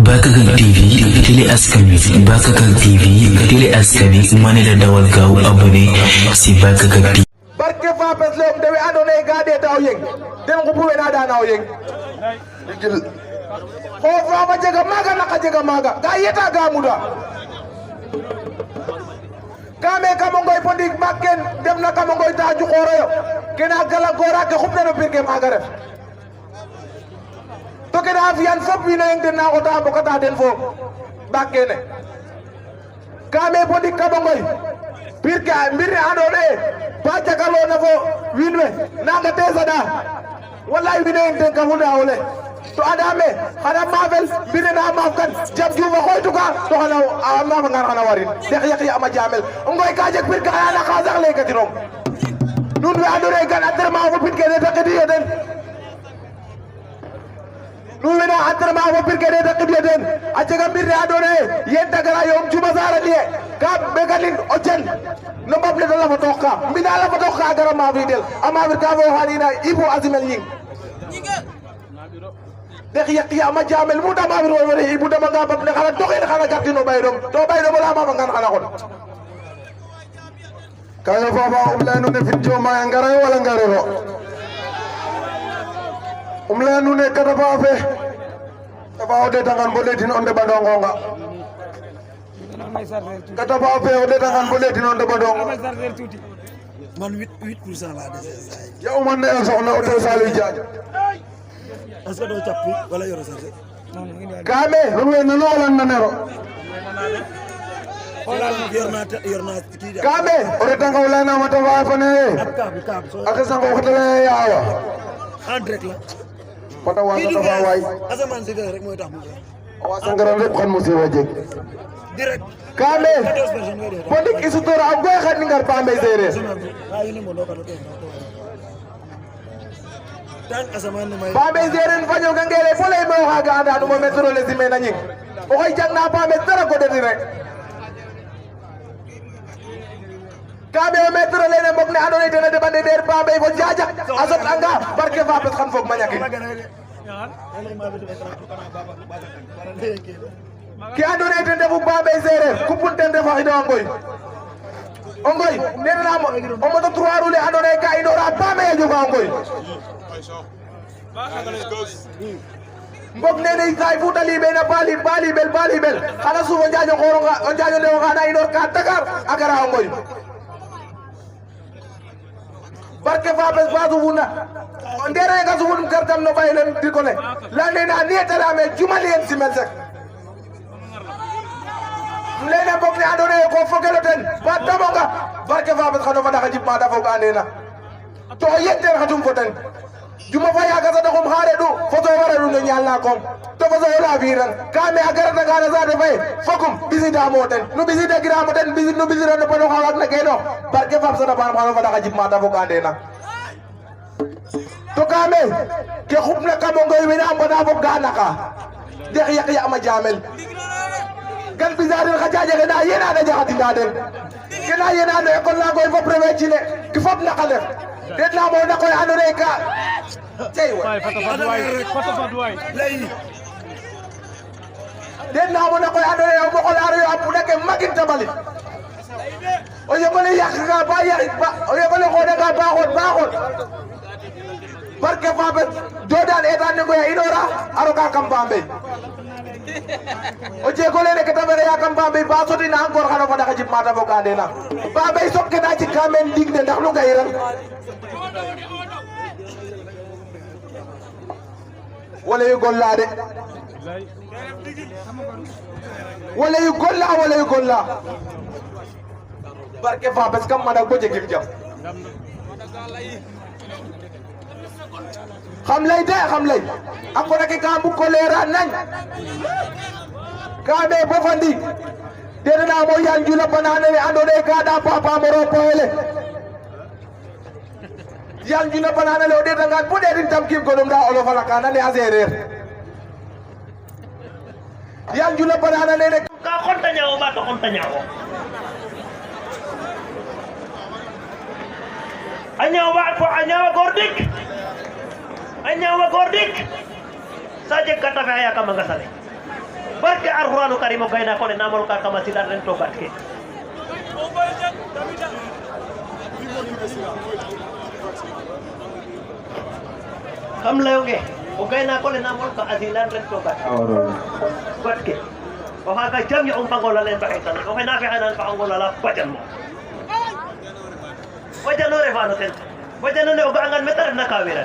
Bakakak TV télé askan wi Bakakak TV télé askan wi mane la dawal gaaw abonné si Bakakak TV. barke fa pes lom dewe andone gade taw yeng den ko buwe na dana yeng digil ko fa ba jega maga naka jega maga ga yeta ga muda kame kamongoy pondik bakken dem na kamongoy ta ju xoroyo kena gala gora ke xubna no birke maga ref to kena afian fop wi na yeng den na ko ta bokata den fo bakkene kame pondik kamongoy birke mbirne andone ba jagalo na fo winwe naga tesada wallahi wine en ka hunda ole to adame xana mafel bine na maf kan jam juuma xoytu ka to xana maf ngar xana warin dex yaqi ama jamel ngoy ka jeg bir ka ala xasax le ka tirom nun we andore gan atrema fo pit ke de takidi den nun we na atrema fo pit ke de takidi den a jega bir ne andore yen tagara yom juma sara liye ka begalin ojen no bable do la fa tokka mbina la fa tokka gara ma videl ama bir ka fo halina ibu azimel nying de xiya ama jamel mu dama bir wala ibu dama nga bab ne xala doxé xala gattino baydom to baydom la ma ngan xala xon kaya fa ba umlanu ne fitjo ma ngara wala ngarero umlanu ne kata ba fe ba ode tangan bolé tin onde bandongo nga kata ba fe ode tangan bolé tin onde bandongo man 8% la dese yow man ne soxna auto salu jaaji est-ce que do cappi wala yoro sarse kame ruwe no lan na nero yorna kida kame ore tanga wala na mata wa fa ne kab so aka sango xotale yawa en direct la fata wa ta fa way asaman ci rek moy tax mu wa sangaram lepp xan musi wajek direct kame 14 personnes ngay def pondik isutora am goy xat ni ngar pambe sere ay ni mo do ka do tan asaman may pambe sere fanyo gangere folay mo ha ga anda mo metro les me nañi o koy jangna pambe dara ko dedi rek kame o metro lene mbok ne andone dena de bande der pambe ko jaja asot anga barke fa pes xam fok mañaki ki andone ten defu pambe sere kupun ten defu ido ngoy ongoy nena mo o moto 3 roule andone ka idora pambe yo ko ongoy mbok nene kay futa libe na bali bel xana suufo njaajo xoronga o njaajo ndewo xana inor ka Dakar agara ongoy barke fa bes basu wuna ndere nga suwun kartam no baylen dikole la nena nietala me jumalien simel sek lene mbok ne andone ko fogelo ten ba tamonga barke fa bes xano fa daxa jip ma da foga nena to yenter xatum fo ten juma fa yaga sa doxum xare du foto wara du no ñal na kom to foto la viran kame agara na gara sa de fay fokum bisida mo ten no bisida gira mo ten bisid no bisida no pano xawak na keno barke fam sa da ban xano fa daxa jip ma da foga nena to kame ke xupna kamo ngoy wena mbona fo ganaka de yak ya ma jamel gan bizadir xajaje na yena da jaxati na den kena yena no ko la ngoy fo premier ci le ki fop na xalef det na mo na koy andone ka cey wa fata way lay den na mo na koy andone o mo ko la yo apu nek magin tabali o yebale yak ga ba yak ba o yebale ko daga ba xol barke fa be dodan etan ne ngoy inora aro ka kampambe o je ko lene ke tabere ya kampambe ba soti na encore xana fa daga jip mata fo gande na ba be sokke da ci kamen digne ndax lu ngay ran wala yu golla de wala yu golla barke fa bes kam mana goje gim jam xam lay ako nak ka bu ko lera nañ ka be bo fandi de na mo yan jula banane andone ka da papa moro poele yan jula banane le de dangan bu de din tam kim ko dum da olo fala kana ne azerer yan jula banane le ka konta nyaawo ba to konta nyaawo anyawa gordik saje kata fa ya kama ngasale barke Alxuraanu Karim o gayna ko le namol ka kama sidan ren to gat ke kam layonge o gayna ko le namol ka asilan ren to gat ke o haga jam yo pangola len bakitan o kay nafi anan pangola la bajan mo bajan ore fano ten bajan ne o gangan metar na kawira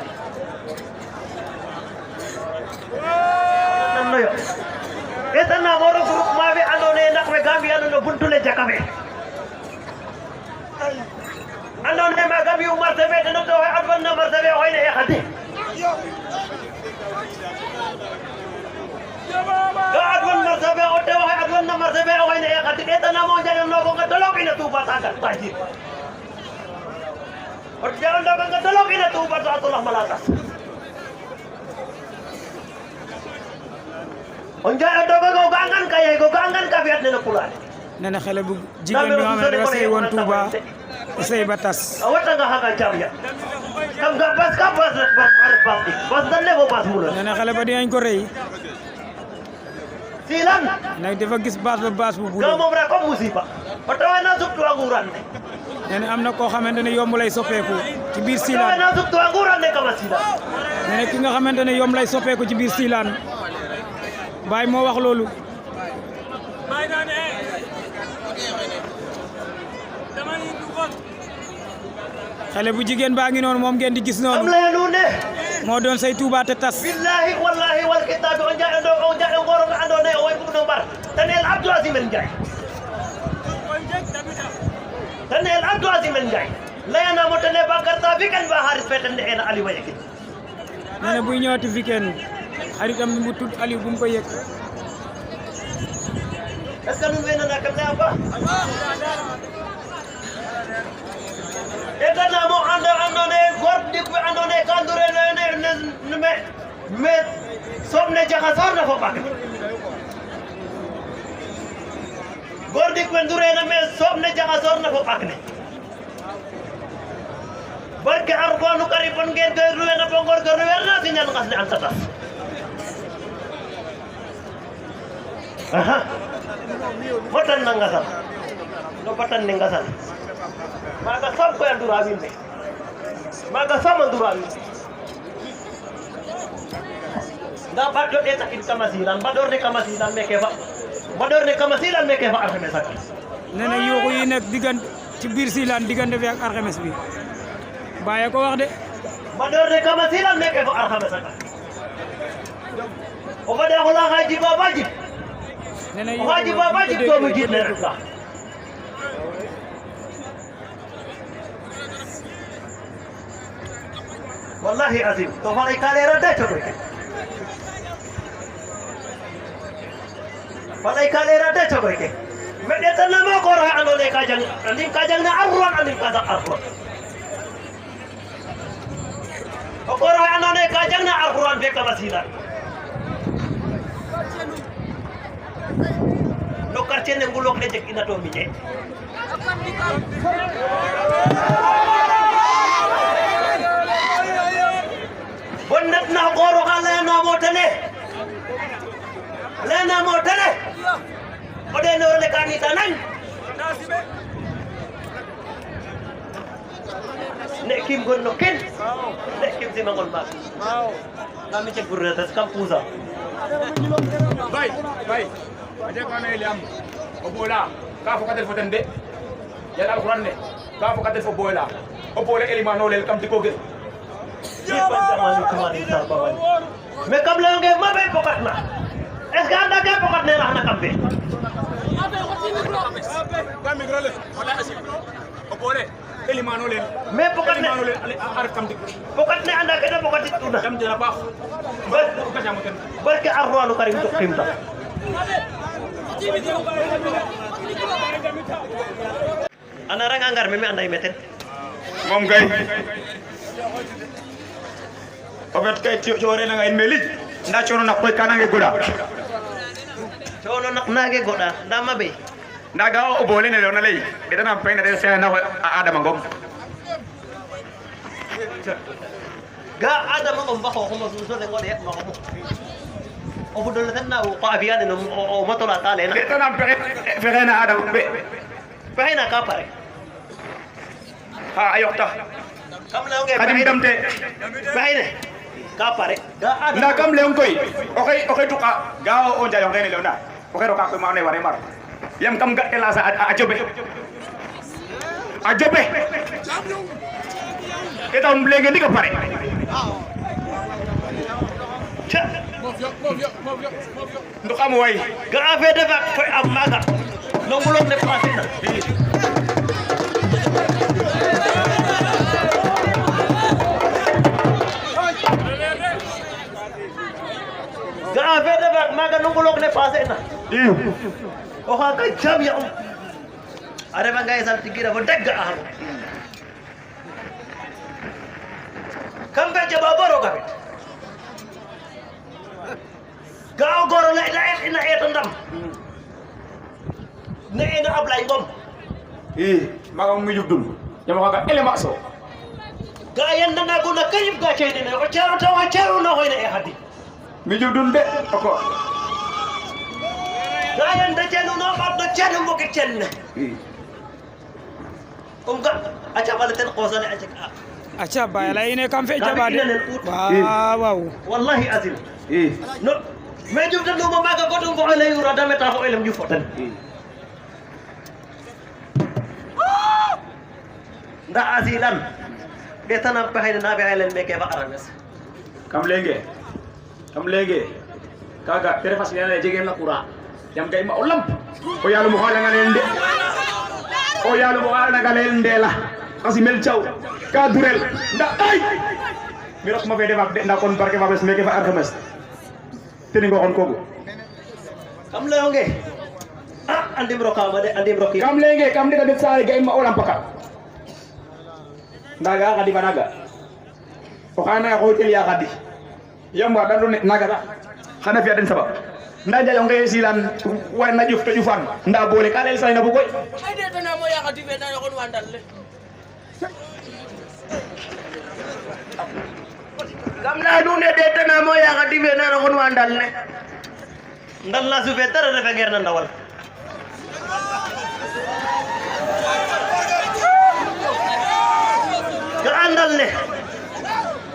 nan noyo eta na moro group mabe andone nak we Gambia no buntule jakabe andone ma Gambia umar sebe no to adwan na mar sebe hoyne e khati adwan mar sebe o to adwan na mar sebe hoyne e khati eta na mo jayon no ko dolok ina tu bata taji o jayon do ko dolok ina tu bata atullah malatas onja do ko gangan kay ko gangan ka biat ne pulan nena xale bu jigen bi nga xamne dafa sey won Touba sey batas awata nga haga jamya kam ga bas bas dalle bo bas mulo nena xale ba dinañ ko rey silan nak dafa gis bas bu bulu ga mom ra ko musiba otawa na suktu anguran ne nena amna ko xamantene yomb lay soppeku ci biir otawa silan na suktu anguran ne kama silan nena ki nga xamantene yomb lay soppeku ci biir silan Baye moo wax loolu xale bu jigéen baa ngi noonu moom ngeen di gis noonu am la nu ne moo doon say Touba te tas billahi wallahi wal kitab on ja ngoro ga andone o way bugno bar tanel Abdou Azim Ndiaye tanel Abdou Azim Ndiaye layana mo tane bakarta bi kan ba haris feten ena ali wayeke nene buy ñëwati weekend xaritam mu tudd Aliou bu mu ko yëg est-ce que nous venons nakam na ba eta na mo andone gordi ko andone kandure ne me somne jaxasor na fo bak gordi ko ndure na me somne jaxasor na fo bak ne barke Alxuraanu Karim bon ngeen de ruwe na bongor ko ruwe na ci ñan xas ne antata aha batan na ngasal no batan ne ngasal maga sam ko andura winde maga sam andura winde da baddo de takin kamasilan bador de kamasilan meke fa arxemes ak nene yuuxu yi nekk diggante ci biir silaan diggante bi ak arxemes bi Baye ko wax de bador de kamasilan meke fa arxemes ak o fade xola xaji baba jib nene o xaji baba jib to mu jib ne rek la wallahi azim to falay kalera de to falay kalera de to ke mede tan ma ko ra andone kajang na arwan andin kaza arwan o ko ra andone kajang na arwan be kabasila do quartier ne ngulok de jek ina to mi je bonnet na goro kala na motane lena motane ode no le kani tanan ne kim gonno ken ne kim si mangol mas kami cek gurata kampusa bay aje ko na eliam o bola ka fo kadel foten de yalla alquran ne ka fo kadel fo bola o bola elimano lel kam diko ge mais kam layonge mabe pokat na est-ce que anda ke pokat ne raxna kam fe o bola elimano lel mais pokat ne ar kam dik pokat ne anda ke pokat tuna jam dina bax ko jamu ten barke Alxuraanu Karim to ximta ana ranga ngar me anday meten mom gay o fet kay ciore na ngay meli nda coono nak koy kanange goda coono nak nage goda nda mabe nda ga o bole ne lona lay be dana payna de se na adama ngom ga adama ngom ba ko mo so de ngode ma ko o budol tan na ko abiyan no o motola tale na Dito na fexe na ada be. pahina ka pare Ha ayok ta. kam leong ge Kadim damte. pahina ka pare ga ada Na kam leong koy. Okay tuka. Gao on jayong rene leona. Okay ro ka ko maune ware mar. Yam kam gat kela sa ajobe. Ajobe. Kita umblenge ndi ka pare. Nduk am way. ga ave de bak fay am maga nongulok ne pasina ga ave de bak maga nongulok ne pasina o ha ka jam ya are ba ngay sal tigira bo degga aham kambe jaba boro ga gaaw goro la ina eto ndam ne ina ablay ngom Maga mi jubdul. Yam ko ga elema so. ga yanda na ko na kayib ga ceyde ne o ceero taw a ceero no hoyna e hadi Mi jubdul de ko. ga yanda ceeno no baddo ceeno mo ke cenne ga aca baleten qosane aca acha bayala ine kam fe jabade waaw wallahi azim no me jubta no mo maga godum ko ele yura dameta ko elem jufotan nda azilan de tanam pehayna nabe helen meke ba arames Kam lenge. Kaga tere fas yana jegen la kura. Yam gay ma ulam. O yalu mo xala ngalende. O yalu mo xala ngalende la. Kasi mel chaw. Ka durel. Nda ay. Mi rok ma fe defak de nda kon barke fa bes meke fa arxemes. Teni ngo xon kogu. kam leyonge andim rokama de andim roki Kam lenge kam de def sare gay ma ulam paka. Ndaga kadi banaga. O xana ko tel ya kadi. Yam wa dando naga ta. Xana fi aden sabab. Nda jayo nge silan way na juf to jufan. Nda bolé kalel say na bu koy. ay de tana mo yakati be na ko wandal le kam la du ne de tana mo yakati be na ko wandal le ndal la sufe tara refe nger na ndawal ga andal ne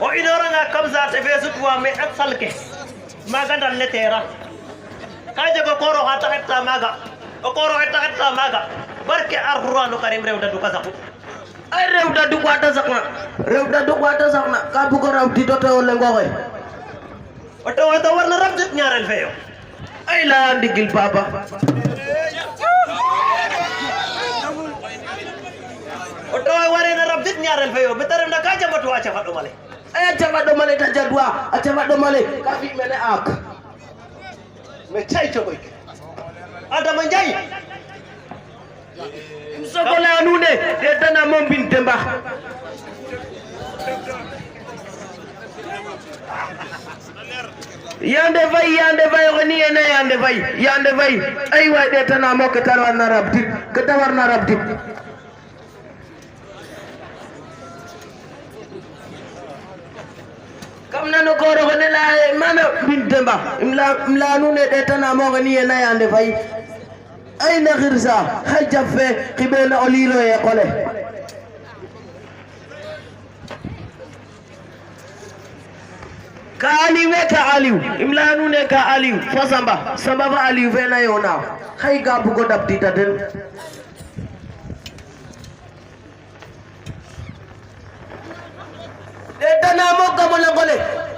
o inoranga comme ça te fe sutwa me ak salke maga ndal ne tera ka jego koro ha taxetta maga o koro ha taxetta maga barke alqur'anu karim rew da du ka saxu ay rew da du wata sakna ka bu ko raw di to le ngoxe o to wata warna rabdet ñaarel fe yo ay la ndigil baba o to warena rabdet ñaarel fe yo be tarem na ka jambatu a cafa ɗomale ay a cafa ɗomale ta jadwa a cafa ɗomale ka fi mene ak me cay cogoy ke adama ndiaye sokola nuune de tana mo mbin demba yande fay oni ene yande fay ay way de tana mo ke tar warna rabdik kam nano koro ko ne la mame mbin demba imla nuune de tana mo ni ene yande fay ay na xirsa hay jaffe xibena o lilo ye qole ka aliou imla nuune ka aliou fa samba fa aliou fe na yona hay ga bugo dabdita den de tanamo kamo langole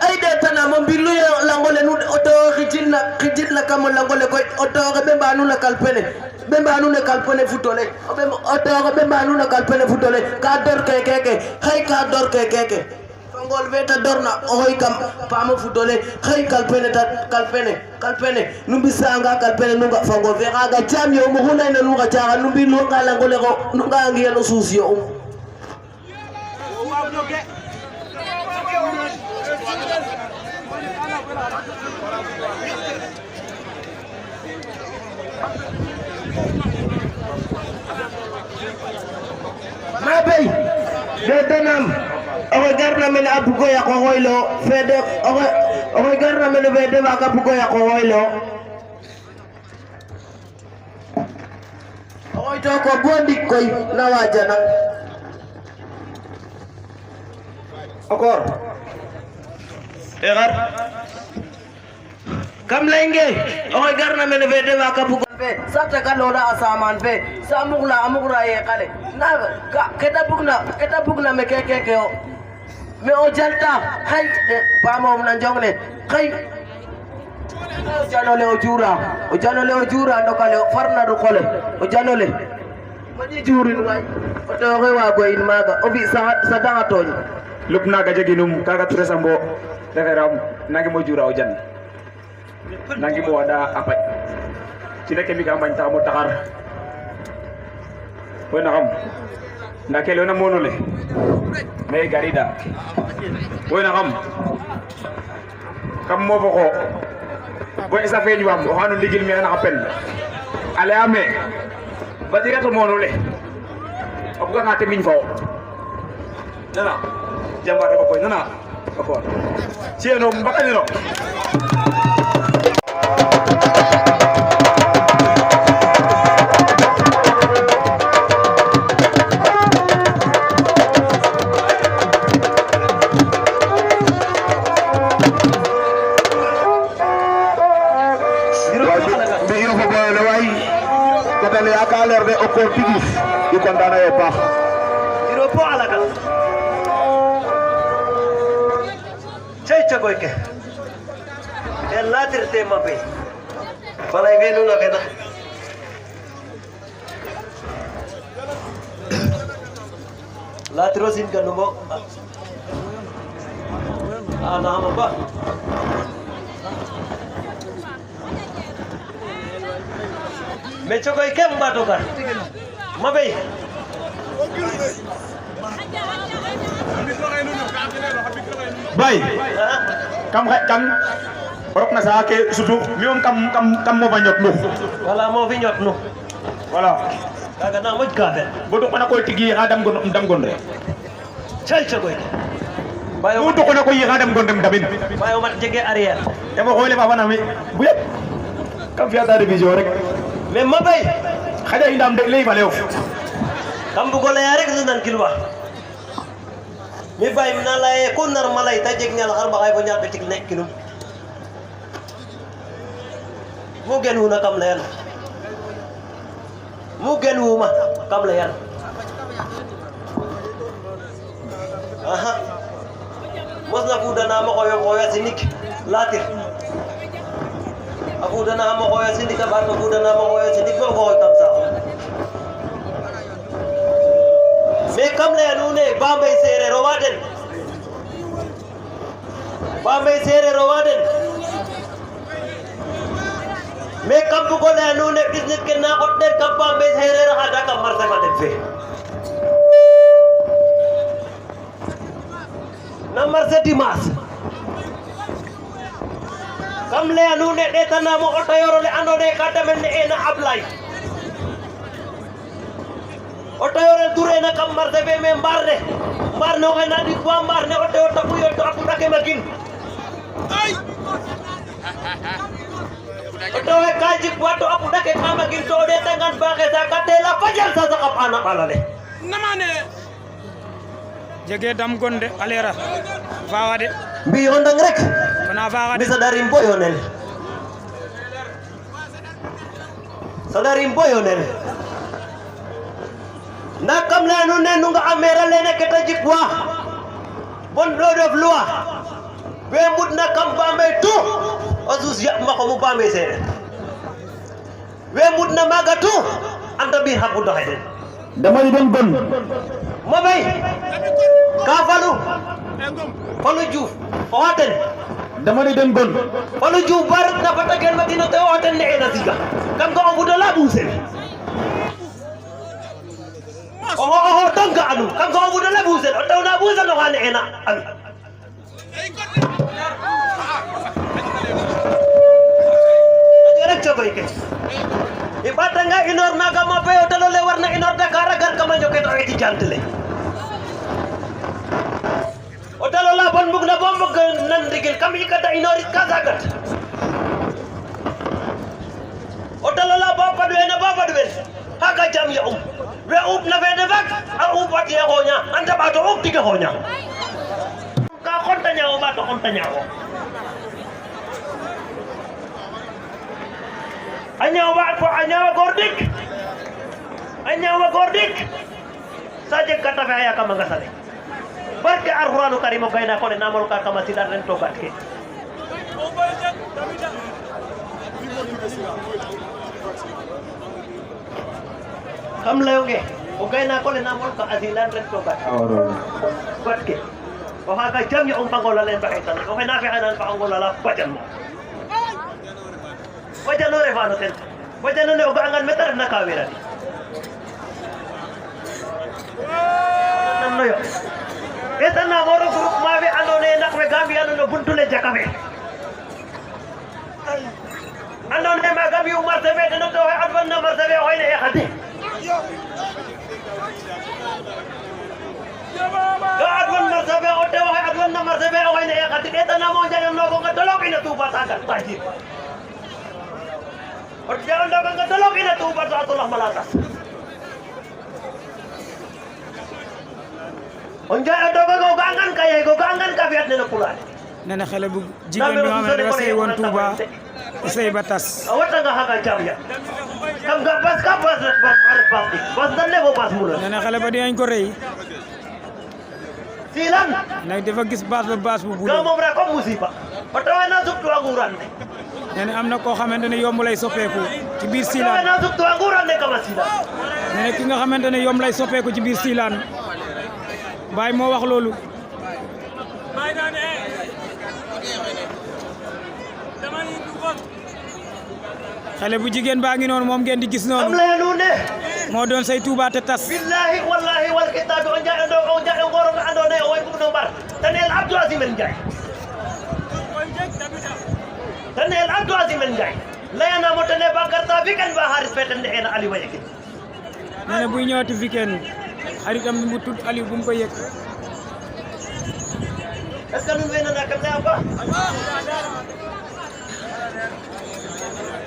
ay de tanamo mbilu langole nu oto xijitna kamo langole koy oto xe ɓe mbanu na kalpene futole oto xe ɓe mbanu na kalpene futole ka dor keke hay ka dor keke fangol fe ta dorna oxoy kam paamo futole hay kalpene nu mbisanga kalpene nu nga fangol fe xaga jam yo muxu nayna nu xa caxan nu mbilu nga langole xo nu nga ngiyan o suus yo ma bey de tanam oxe garna mene a bugo yaqo xoylo fede okoy garna mene be de waka bugo ya ko hoylo okoy to ko bondi koy na wajana Okor. egar kam lenge okoy garna mene be de waka bugo be sakta kaloda asaman be amugla ye kale na keta bugna me keke o me o jalta hay pamom na jongle kay o janole o jura ndokale o farna do kole o janole mani jurin way o to re wa go in maga o bi sa danga toñ lupna ga jeginum kaga ture sambo referam nangi mo jura o jan nangi mo wada apaj ci nek mi ga mañ ta mo taxar wona xam na kelo na monole me garida wona xam kam mo boko bo isa feñ wam o xanu ligil mi na appel ale ame ba diga to monole o ga ngate miñ fo nana jamba ko nana ko ci no mbakani no de Okor tigis di kontana e baax iro po alaga cey cagoy ke el latir te mabe balay venu na bena latiro sin ganumo ana maba me chokoy ke mbato kan mabe bay kam rok na sa ke sudu mi om kam mo bañot nu wala mo fi ñot nu wala kaga na moj ka fe bodu ko na ko tigi adam gon re cey cagoy ke bayo bodu ko na ko yi adam gon dem dabin bayo mat jege arrière e mo xole fa fana mi bu yeb kam fiya ta division rek mais mabe xaja indam de lay balew kam bu gole ya rek nan kilwa mi bay na lay ko nar malay ta jeg ñal xar ba xay fo ñal betik nek kinum mu gen wu na kam la yan mu gen wu ma kam la yan aha mosna fu dana ma xoyo sinik latir aku dana ma xoyo sinik ba to fu dana ma xoyo sinik ba ko kam sa me kam la yanu ne Bambey Seereer o waden me kam bu ko la yanu ne business ke na ot den kam Bambey Seereer ha da kam marché ma den fe na marché dimanche kam le yanu ne de tanamo auto yoro le andone ka tamen ne ena Ablay auto yoro durena kam marché be me mbarne no na di ko mbarne auto auto bu yoto aku dake makin ay auto e kaji wato aku dake makin to de tangan baxe sa katela fajal sa sakap ana balale namane jege dam gonde alera faawade mbi ondang rek kona faawade bisa dari boyonel sadari boyonel nakam la nu ne nga amera lene keta jikwa bon do of loi be mud nakam Bambey tu azus ya mako mu Bambey Seereer we mud na maga tu anda bi habu do hayden dama ni don bon mabay ka falu Diouf o waten dama ni don bon Falu Diouf barat na patagen madina te o waten ne ena siga kam ko abu do la busel oh tangga anu kam ko abu do la busel o taw na busel no hane ena ami rek cogoy ke ibata nga inor maga ma be o talo le warna inor Dakar agar kama joket o eti jantle o dalo la bon bug na bom bug nan rigel kam ikata inorit ka zagat o dalo la ba padwen haga jam ya we na ve de vak a wat ya honya anta ba to tiga honya ka kontanya o ba to kontanya o anyawa gordik saja kata saya kama gasale barke alquranu karim gayna ko ne namol ka kama sidan ren to gatke kam lewge o gayna ko ne namol ka asilan ren to gatke o ha ka jam yo pangola len bakaitan o na fi anan pangola la bajan mo wajan ore fano ten wajan ne o gangan metar na kawira nan noyo eta na moro group mabe andone nak we gambi andone buntule jakame andone ma gambi umar sebe de no to adwan na mar sebe hoyne e khadi do adwan mar sebe o de adwan na mar sebe hoyne e khadi eta na mo jayam no ko dolok ina tu bata ka tajir o jalan dagang ka dolok ina tu bata atullah malatas onja adoga go gangan kay go gangan ka biat na pula nena xale bu jigen do am dafa sey won Touba sey batas awata nga haga jamya kam ga bas bas dan le bo bas mula nena xale ba dinañ ko rey silan nak dafa gis bas bu bulu ga mom ra ko musiba otawa na suktu anguran nena amna ko xamantene yomb lay soppeku ci bir otawa silan na suktu anguran ne kama sila nena ki nga xamantene yomb lay soppeku ci bir silan Baye moo wax loolu xale bu jigéen baa ngi noonu moom ngeen di gis noonu am la lu ne moo doon say Touba te tas billahi wallahi wal kitab on ja ngoro nga andone o way bugno bar tanel Abdou Azim Ndiaye tanel Abdou Azim Ndiaye layana mo tane bakarta weekend ba haris feten ena ali wayeke nene buy ñëwati weekend xaritam mu tudd Aliou bu mu ko yëg est-ce que nous venons nakam na ba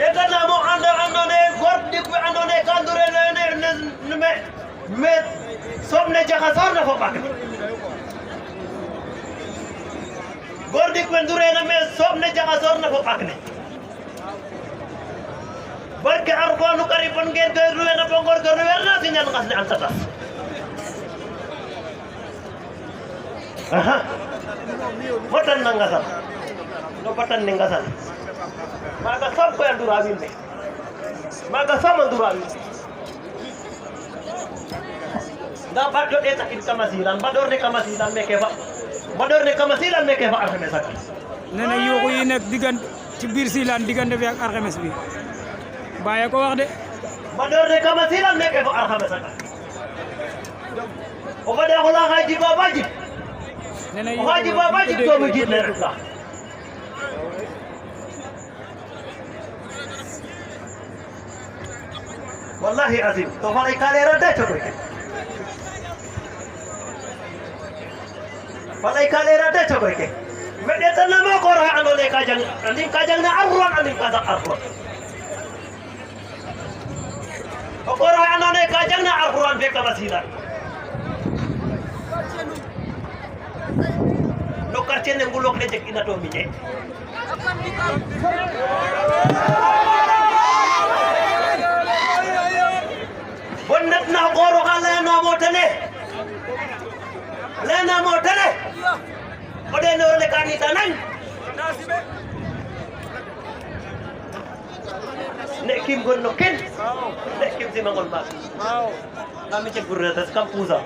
eta na mo andone gordi ko andone kandure ne me somne jaxasor na fo bak gordi ko ndure na me somne jaxasor na fo bak ne barke arbanu karibon ngeen de ruwe na bongor ko ruwe na signal ngas ne antata aha botan nangasal no botan ningasal maga sam ko andura winde maga sam andura winde da baddo de takin kamasilan bador ne kamasilan meke fa arxemes ak nene yuuxu yi nekk diggante ci biir silan diggante bi ak arxemes bi Baye ko wax de bador ne kamasilan meke fa arxemes ak o fade xola xaji babaji nene o xaji babaji to mu jit ne rek la wallahi azim to falay kalera de to falay kalera de to ke mede tan ma ko ra andone kajang na arwan andin kaza arwan o ko ra andone kajang na arwan be kabasila no quartier ne ngulok de jek ina to mi je bonnet na goro kala na motane lena motane ode no le kani tanan ne kim gonno ken ne kim si mangol ba kami cek gurata kampusa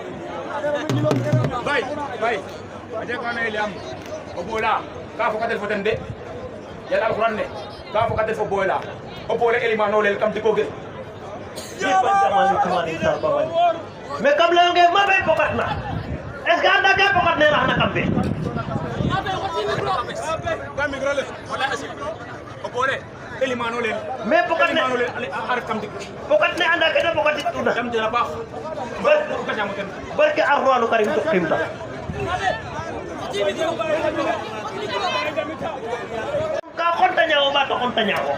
bay aje ko ne liam o bola ka fo kadel foten de yalla alquran ne ka fo kadel fo bola o bola elimano lel kam diko ge mais kam la nge ma bay pokat na est-ce que anda ke pokat ne raxna kambe kam micro le wala asib o bola elimano lel mais pokat ne elimano lel ar kam dik pokat ne anda ke pokat tuna kam dina bax barke arwanu karim to kimta Ka konta nyawa ba to konta nyawa.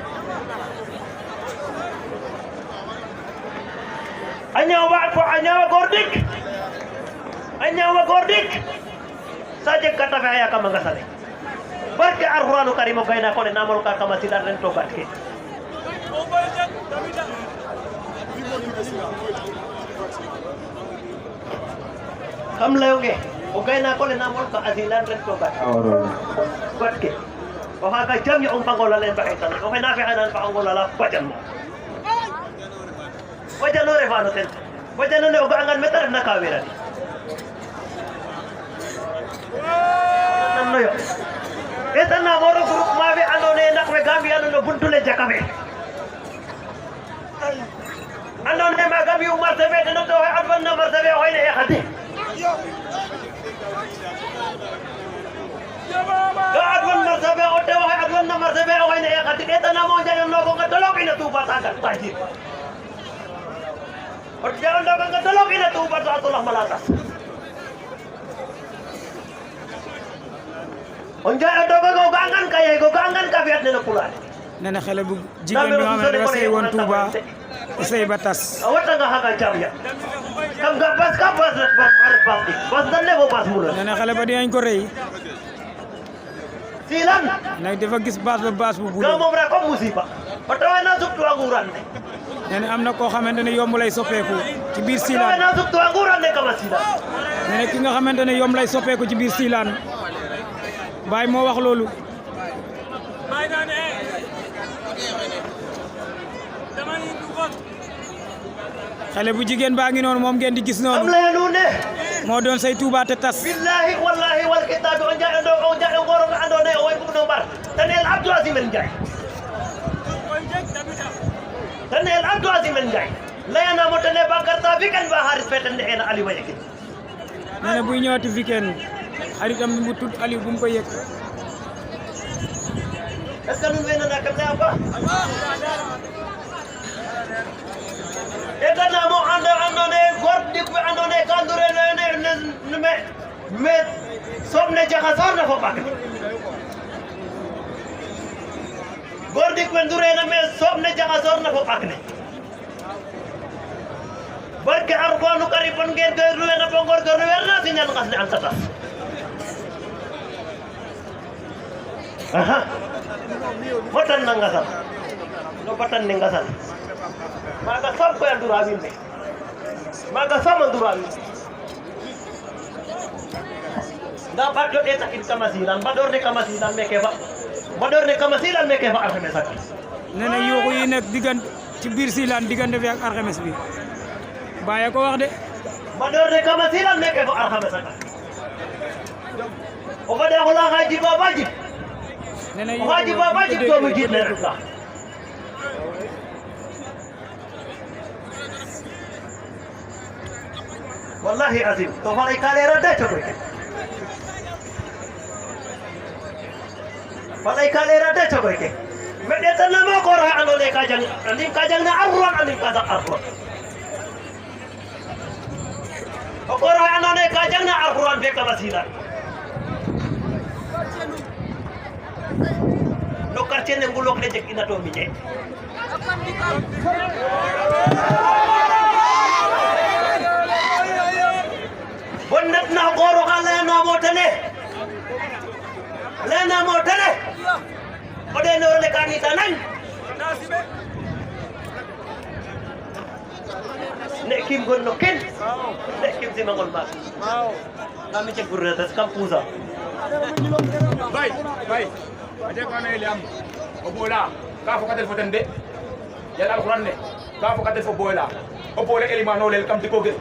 Anyawa gordik. Saja kata saya ka mangasale. Barke Alquranu Karim gayna ko ne namol ka kama sidan ren to gatke. Kam layonge o gayna ko ne namol ka asilan ren to gatke. O haga jam ya pangola len bakitan. O kay nafi anan pangola la pajan mo. Wajan no refano ten. Wajan no ugangan metar na kawira. Namno yo. Eta na moro group mabe andone nak we gambi andone buntule jakame. Andone ma gambi umar sebe no to adwan na marsabe hoyne e khati. Ga adwan marsabe o te adwan na marsabe hoyne e khati. Eta na mo jayo no ko gadolok ina tu bataga taji. O jayo no ko gadolok ina tu batatullah malatas. Onja do go gangan kaya go gangan ka biat na pulan. Nena xale bu jigen bi nga xamne dafa sey won Touba sey batas. Awata nga haga jamya. Kam ga bas ka bas bas dan le bo bas mula. Nena xale ba dinañ ko rey. Silan. Nak dafa gis bas ba bas bu bu. Ga mo bra ko musiba. Patawa na suktu anguran ne. Nena amna ko xamantene yomb lay soppeku ci biir Patawa Silan. na suktu anguran ne kama silan. Nena ki nga xamantene yomb lay soppeku ci biir Silan. Baay moo wax loolu. Xale bu jigéen baa ngi noonu moom ngeen di gis noonu. Am la nu ne. Moo doon say Touba te tas. Billahi wallahi wal kitab on ja ngoro nga andone o way bu no bar. Tanel Abdou Azim Ndiaye. Tanel Abdou Azim Ndiaye. Layana mo tane bakarta bikan ba haris petende ena ali wayeke. Nene buy ñëwati weekend xaritam bu tudd Aliou bu mu ko yëg. Est-ce que nous venons à capter apa? Et quand nous andone gordik bi andone kandure ne mais somne jaxasor na fo bak. Gordik bi ndure na mais somne jaxasor na fo bak ne. Barke Alquranu Karim bon ngeen koy ruwe na bongor ko ruwer na si ñan xas ne antata. Aha. Batan na ngasal. No batan ne ngasal. Maga sam ko andura winde. Maga sam andura winde. Da baddo eta in kamasilan, bador ne kamasilan meke fa. Bador ne kamasilan meke fa arxemes ak. Nene yuuxu yi nekk diggante ci biir Silan diggante bi ak arxemes bi. Baye ko wax de. Bador ne kamasilan meke fa arxemes ak. O fa de xola xaji babaji. Nene Waji babaji doomu jiit ne rek la. Wallahi azim to falay kalera de chokoy ke. Falay kalera de chokoy ke. Mede tan mo ko ra andone kajang na arwan anin kaza arwan. O ko ra andone kajang na arwan be ka basila. No quartier ne ngulok de jek ina to mi je. Bonnet na goro kala na motene. Lena motene. Ode no le kanita nan. Ne kim gon no ken. Ne kim si mangol ba. Kami cek gurra tas kampuza. Bay aje ko ne liam o bola ka fo katel fotande yalla alquran ne ka fo katel fo bola o bola elima no lel kam diko ge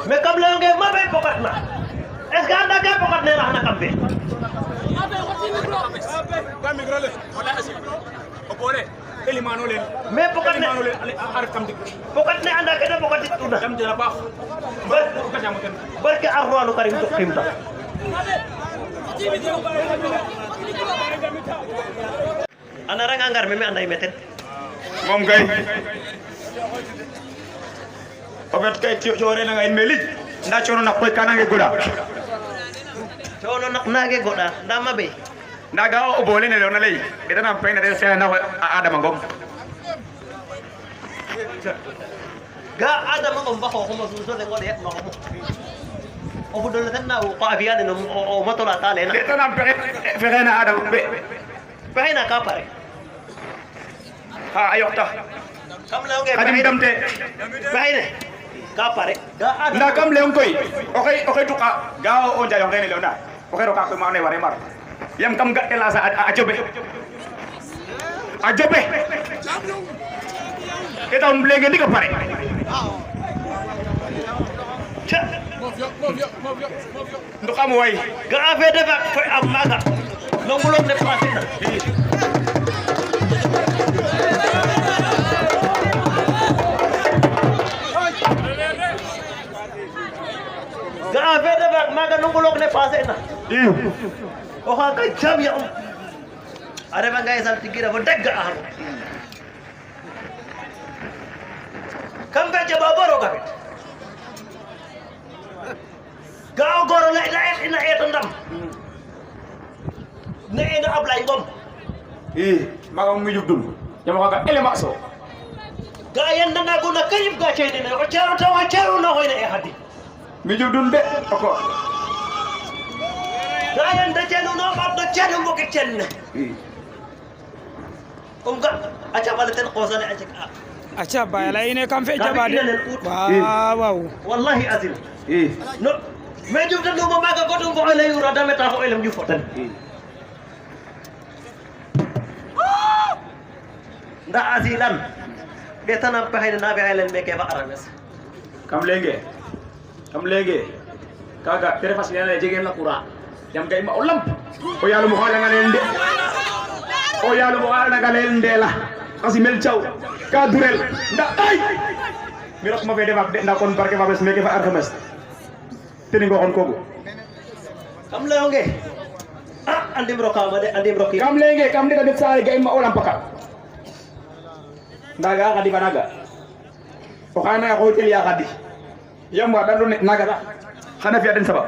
Mais comme le ngeen ma bay pokat na est-ce que anda ke pokat ne na kambe ba migrale wala asi o bola elima no lel mais pokat ne elima no lel ar kam dik pokat ne anda ke da pokat tuna kam dina bax ko ka jamu tan barke Alquranu Karim to kimta ana rang angar meme anday meten mom gay en fait kay coore na nga en meli nda chono nak koy kanange goda Cono nak nage goda ndama be. nda ga o bole ne lona lay be tan am payna de fe na Adama Ngom Ga ada mo ba ko mo suso de ngode mo ko. O budol tan na ko abiyan no o motola tale na. be tan am fe na Adama be Bahina ka pare. ha ayokta Kam la nge kadim damte bahine. Ka pare. Ga ada. nda kam leon koy okay tuka ga o jayo ngene lona okay ro ka ko ma ne ware mar yam kam ga ela sa ajobe kita umblenge ndi ka pare ndo kam way Ga ave de bak ko am maga. Nongulok ne pasina. Ga ave de bak maga nongulok ne pasina. O ha ka jam ya. Are ba ngay sal tigira bo degga aham. Kam ga jaba boro ga. Ga goro la ina ndam. Ne nga Ablay Ngom. maga ngi jubdul yama ga ele maso Ga yanda na gona kayib ga ceyde ne o ceero taw ceero na hoyna e hadi. mi jubdul de oko Ga yanda ceeno no baddo ceeno mboke cenne. Ga acha balten qosane acha ka. acha bayala ine kam fe jaba de waaw Wallahi azim. No me jubdul no maga gotum ko ele yura dameta ko elem ju fotan. Nda azilan betana pahina na be helen be ke ba arames. kam lenge kaga tere fasiyana jegen la qura yam gay ma olam o yalu mo hala ngalen de o yalu mo hala ngalen de la kasi mel chaw ka durel nda ay mi rok ma fe defak de nda kon barke fa bes meke fa arhames teni ngo on kogo Kam leonge. Andim rokama de andim roki. kam lenge kam de ka def saare gay ma olam paka ndaga kadi banaga o khana ko tel ya kadi yamba dan ne naga da khana fi aden sabab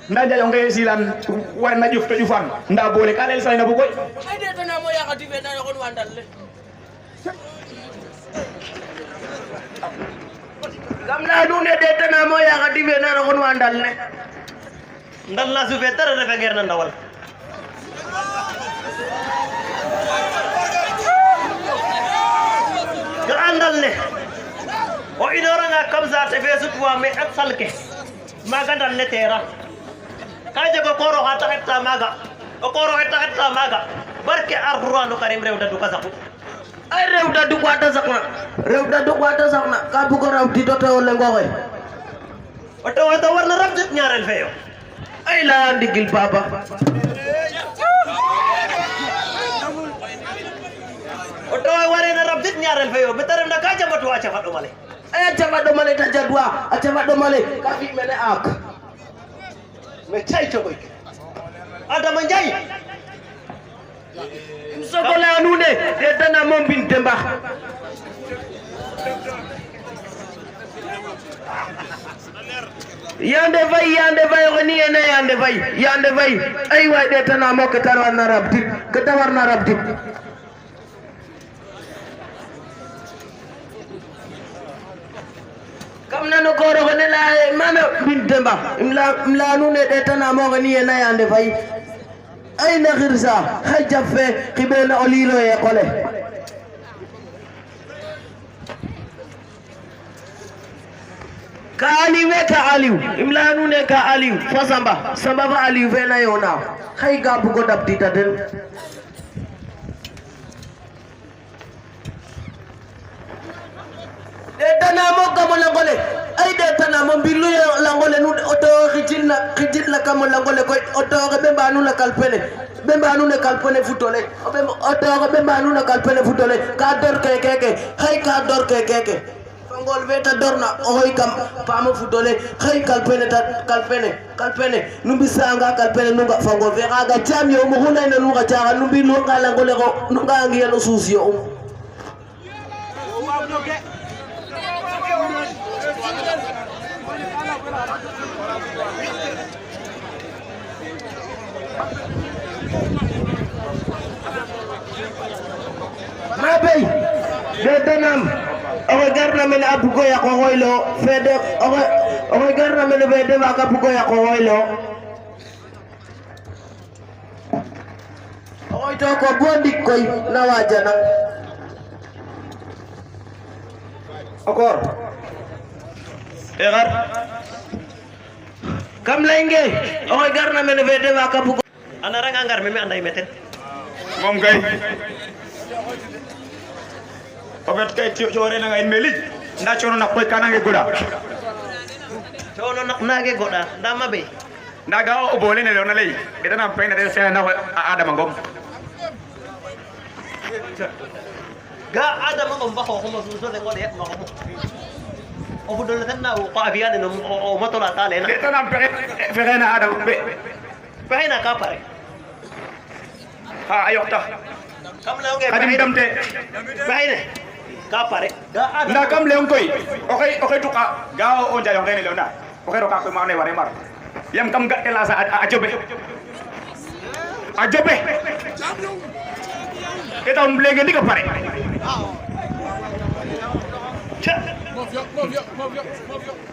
nda jayo ngay silan war na juf to jufan nda bole kalel say na bu koy ay de tana mo yakati be na kon wandal le gamna du ne de tana mo yakati be na kon wandal le Ndal la su fe tara refe nger na ndawal. Ga andal ne o inora nga kam za te fe sutwa me ak salke. Maga ndal ne tera. Ka jego koro ha taxetta maga. O koro ha taxetta maga. Barke Alqur'anu Karim rew da du ka saxu. ay rew da du kwata sakna ka bu ko raw di to to le ngoy O to war na rab jut ñaarel fe yo. ay la ndigil baba O to ware na rab jut ñaarel fe yo. Be taram da ka jambatu acha fado male. ay acha do male ta jadwa acha do male ka fi mene ak Me chay to boy. Adama Njay. sokola nune de tana mom bin temba yande vay oni ene yande vay ay way de tana mo ke tarwar na rabdik kam nano ko ro ne la mama bin temba imla nune de tana mo ni ene yande vay ay na khirsa hajafe khibena olilo e kole ka aliwe ka aliw imlanu ne ka aliw fasamba samba fa aliw fena yona khay ga bu ko dab dita den de tana mo kamo langole ay de tana mo bilu langole nu oto khijilla kamo langole ko oto be banu la kalpene be banu ne kalpene futole be oto be banu na kalpene futole ka dor keke hay ka dor keke fangol veta dorna oy kam pamo futole hay kalpene numbi sanga kalpene nunga fangol ve ga jam yo mo hunay na nunga jaga numbi lo ngala ngole ko nunga ngi yalo susio Mabey detanam oke garna men abugo ya ko hoylo fede oke garna men fede maka abugo ya ko hoylo oy to ko bondik koy na wajana okor egar kam lenge oke garna men fede maka abugo Anara ngangar meme andai meten. Mom kay Obet kay ciore na ngain meli nda chono nak koy kanange goda Cono nak nage goda dama be. nda ga o bole ne na lay ita na pena de sa na ada mangom Ga ada mo ba ko masuso de ngode mo ko. O budol tan na ko abiyan no o motola tale na. ita na fere na ada be Pahina ka pare. ha ayok ta Kam la nge kadim damte Pahina ka pare. Ga ada. nda kam leong koy okay tuka ga o jayong kay ne leona okay ro ka ko ma ne ware mar yam kam ga tela sa ajobe kita umblenge ndi ka pare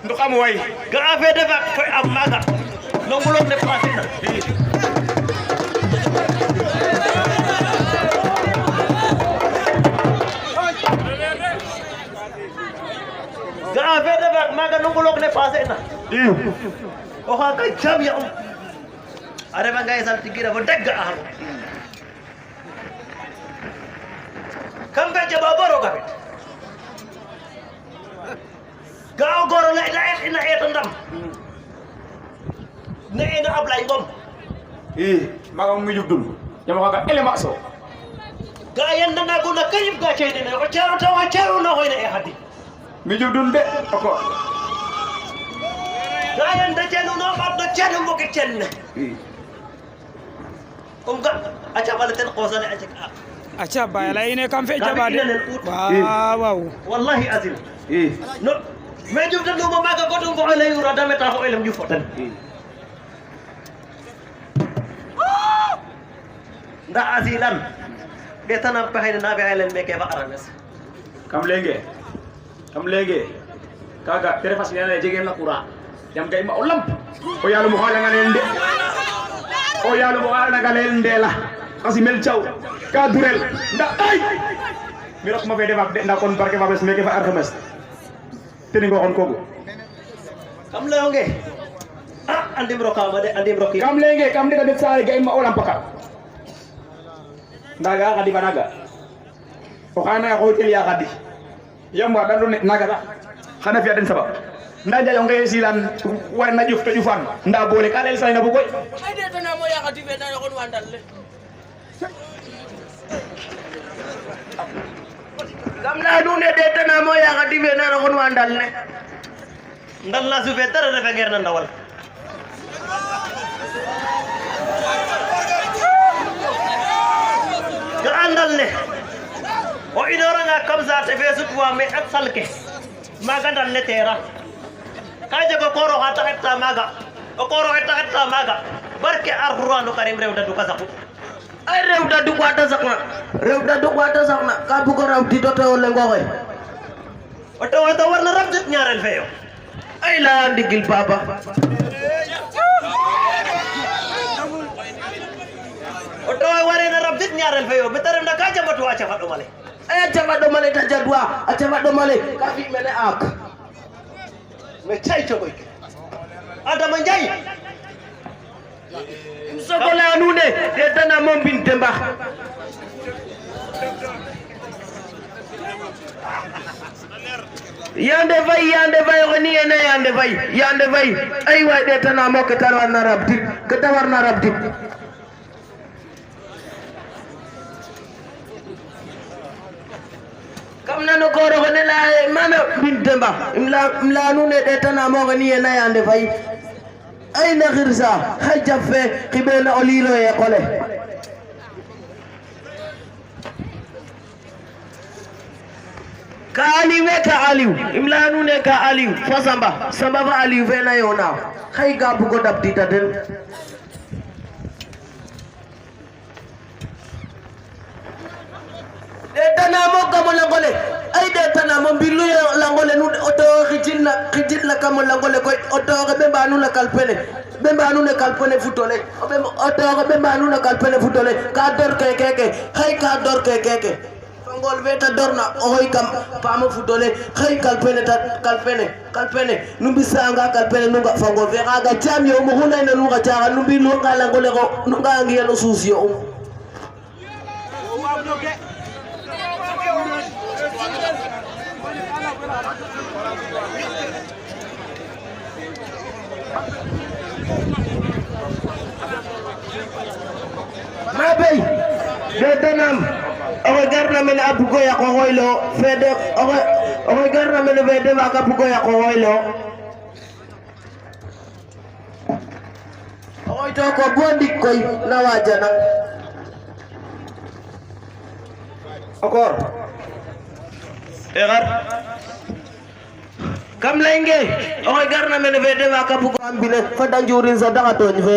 ndo kam way Ga ave de bak ko am maga. Nongulok ne pasina. Ga ave de bak maga nongulok ne pasina. O ha kay jam ya. Are ba ngay sal tigira bo degga aham. Kambe jaba boro gabit. Gaaw goro la ina eta ndam. Ne ina ablay ngom. maga ngi jubdul jama ka ele makso Ga yanda na guna kayib ga cheyde ne o charu tawa charu na hoyna e hadi. mi jubdul de oko Ga yanda chenu no abdo chenu mo ke chenne. Ga acha baleten qosane acha ka. acha bayala ine kam fe jabade waaw Wallahi azim. No me jubdul no maga gotum ko ele yura dameta ko elem ju fotan. Nda azilan betana pahina nabe alen meke ba arames. kam lenge kaga tere fasiyana jegen la qura jam gay ma ulam o yalu mo hala ngalende o yalu mo hala ngalende la kasi mel chaw ka durel nda ay mi rok ma fede bak de nda kon barke ba bes meke ba arhames tini ngo on kogo Kam leonge. Andim rokama de andim roki. kam lenge kam de ka det sare gay ma ulam paka ndaga kadi banaga o kana ko tel ya kadi yam wa dando naga da xana fi aden sabab nda jayo ngay silan war na juf to jufan nda bole kalel say na bu koy ay detana mo yakati be na kon wandal le gamna nune detana mo yakati be na kon wandal le Ndal la su fetere refe nger na ndawal. Ga andal ne. O inora nga kam za te fesu tuwa me ak salke. Maga ndal ne tera. Ka jago koro hata hetta maga. O koro hetta maga. Barke Alqur'anu Karim rewda du kasaku. ay rewda du kwata sakna ka bu ko raw di doto le ngoy O to warna rabjit ñaarel feyo. ay la ndigil papa O to warena rabjit ñaarel feyo. Betere nda ka jambatu acha fado male. ay jama do male ta jadwa acama do male ka fi mene ak Me chay to boy. Adama Njay. sokola nune detana mo bin temba yande vay oni ene yande vay ay way detana mo ke tawarna rabdik kam nano goro hone la mana bin temba imla nune detana mo ni ene yande vay ay na khirsa hajafe khibena olilo e kole ka Aliou we ka Aliou imla nuun ka Aliou fa Samba fa Aliou fe na yoona xay ga bugo dabdita den detanamo kamo langole ay detanamo mbilu langole nu oto xijil kamo langole koy oto xe ɓe mbanu na kalpene ɓe mbanu ne kalpene futole oto xe ɓe mbanu na kalpene futole ka dor keke xay ka dor keke fangol fe ta dorna oxoy kam paamo futole xay kalpene nu mbisanga kalpene nu nga fangol fe xaga jam yo mo xunayna nu xa caxa nu mbilu nga langole xo nu nga ngiyano suus yo mabey detanam oxe garna mene a bugo yaqo xoylo fede oxe garna mene fede waga bugo yaqo xoylo oxoy to ko bo ndik koy na wajanang Encore. egar kam lenge oxe garna mene fede waga bugo ambine fada njurin sa daxa tooñ fe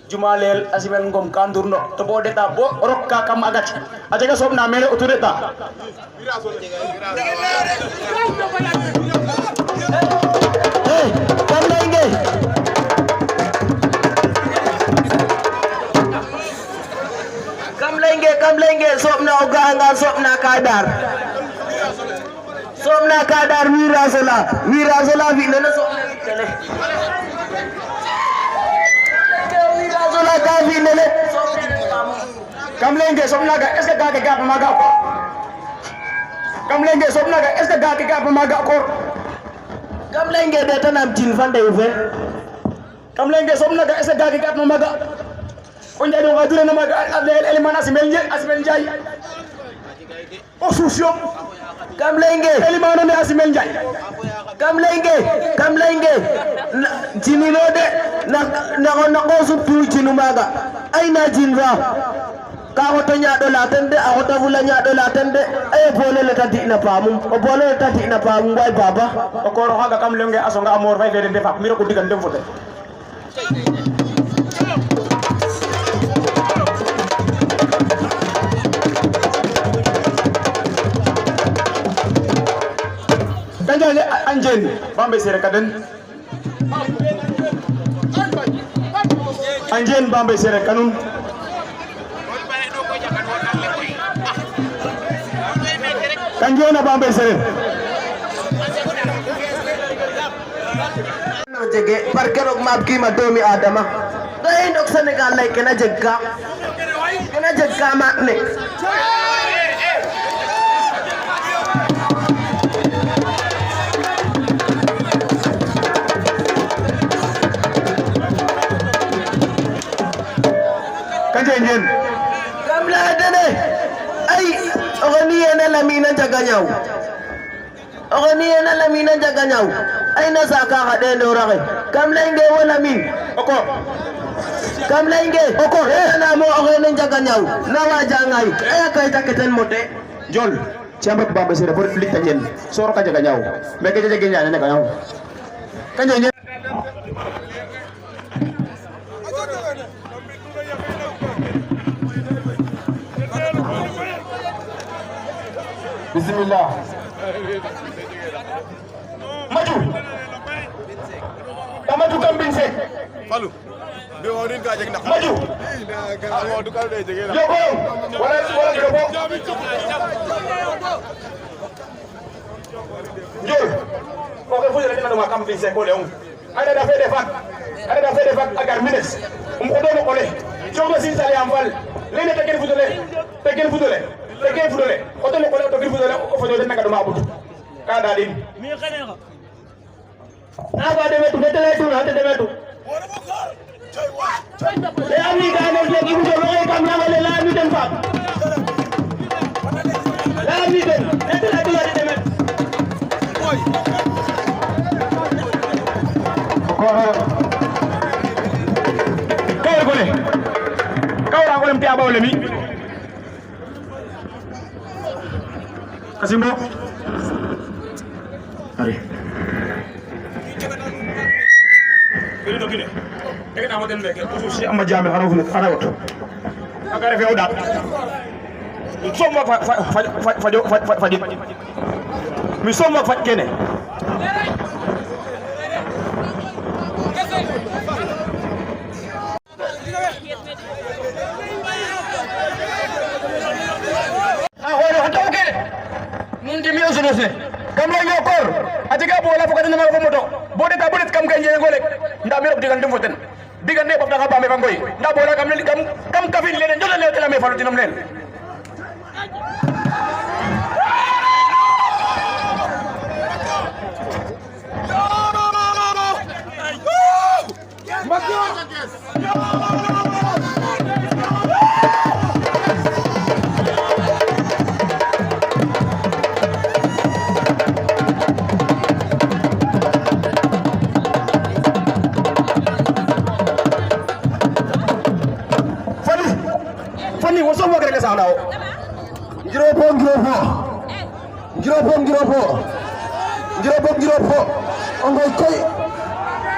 Jumalel asimen ngom kandurno to bo deta bo rokka kam agat ajaga sobna mele otureta kam lenge sobna o ganga sobna kadar wirasola fi nene sobna tele wirasola ka fi nene kam lenge sobna ga est ce que ga ga maga ko kam lenge sobna ga est ce que ga maga ko kam lenge de tanam tin fande fe kam lenge sobna ga est ce que ga maga on jado ga dure na maga eleman asimen jay o susio kam lenge elemano ne asimen jay kam lenge jinino de na ko suptu jinu maga ay na jinra ka hoto nyaado la tende a hoto vula nyaado la tende ay bole le tati na pamum o bole le tati na pamum way baba o ko ro haga kam lenge asonga amor fay fede defa miro ko digan dem fote kanjale anjen bambe sere kaden anjen bambe sere kanun kanjona bambe sere no jege parkerok mab kima domi adama day nok Senegal lay kena jegga mak ne kanjen kam la dene ay ogoni ena lamina jaga nyaw ay na saka khade no raxe kam lenge wala min oko kam lenge oko na mo ogene jaga nyaw na waja ngay ay kay taketen mote jol chamba bambe sere pour flik tanjen soro ka jaga nyaw me ke jaga nyaw ne ka nyaw kanjen bismillah maju kambinse Falu. Be wodin ka jeg na. maju Du kal de jege na. yobo wala yobo jol ko ke fujere dina duma kambinse ko leon ada da fede fat agar mines ko do ko le jogo sin sale am fal lene te ken fudole o to ko le to ken fudole o fodole naka duma butu ka da din mi xene ko aba de metu betele tu hante de metu le ami ganes le ki bujo lo kam na wala la mi dem fam la mi dem betele tu de met kawra golem te abawle mi Kasimbo. Ari. Kini to kini. Tege na moten beke. Ususi amma jami haro fulet haro to. Agare fe oda. Somma fajo. Mi somma faj kene. Kam la yokor ajiga bola fo kadina ko moto bode ta bode kam kay ngolek nda mi rop digante foten digante bab da ba me bangoy nda bola kam kafin len jole le tela me falu tinam len Fani woso mo gere sa ndaw giro po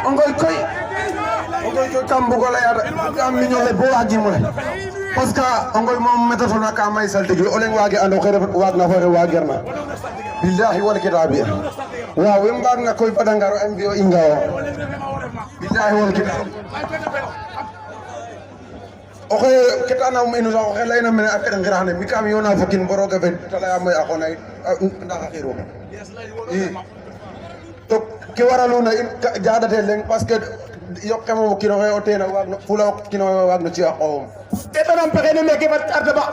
ongoy koy kambu ko la ya am mi ñole bo aji mo parce que ongoy mom metato na ka may salte gi olen waage ando xere waag na fore waagerna billahi wal kitabi waaw wem baag na koy padangaro am bio ingawo billahi wal kitabi oke kita na menu sa oke lain na mena akad ngirahane mi kam yona fokin boroga be tala may ako na ndaka xiro to ke waraluna jaadate leng parce que yokke mo kino he otena wagno fula kino wagno ci ako etanam pexene meke fat ardaba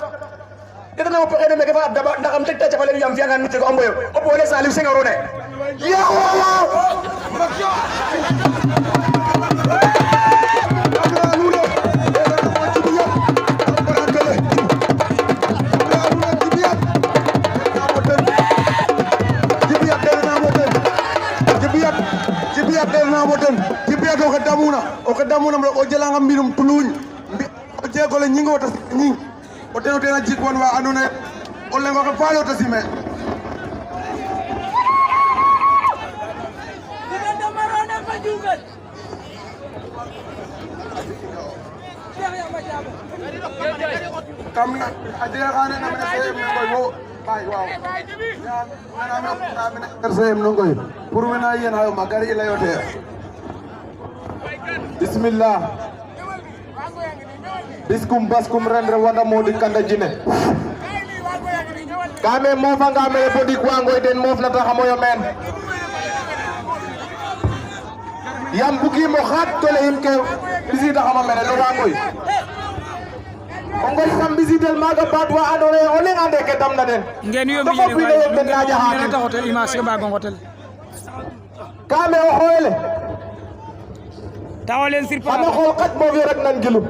etanam pexene meke fat ardaba ndakam tek ta fale yam fianga nute ko amboyo o bole salif sengaro ne ya Allah o kadamuna o jelanga mbirum tuluñ o jegole ñingo ta ñi o teno tena jikon wa andona o lengo ko faalo ta sime kam na adira khane na mena sey ngoy wo bay waaw na mena sey ngoy pour mena yen hayo magari la yote bismillah biskum baskum rendre wanda modi kanda jine kame mofa ngame bodi kwango den mof na taxa moyo men yam bugi mo khat tole him ke bisita xama mene no wangoy ongoy sam bisitel maga batwa andone o le ande ke damna den ngeen yombi ngeen taxotel image ke bago ngotel kame o xoyele tawalen sirpa ana xol xat mo fi rek nan gilum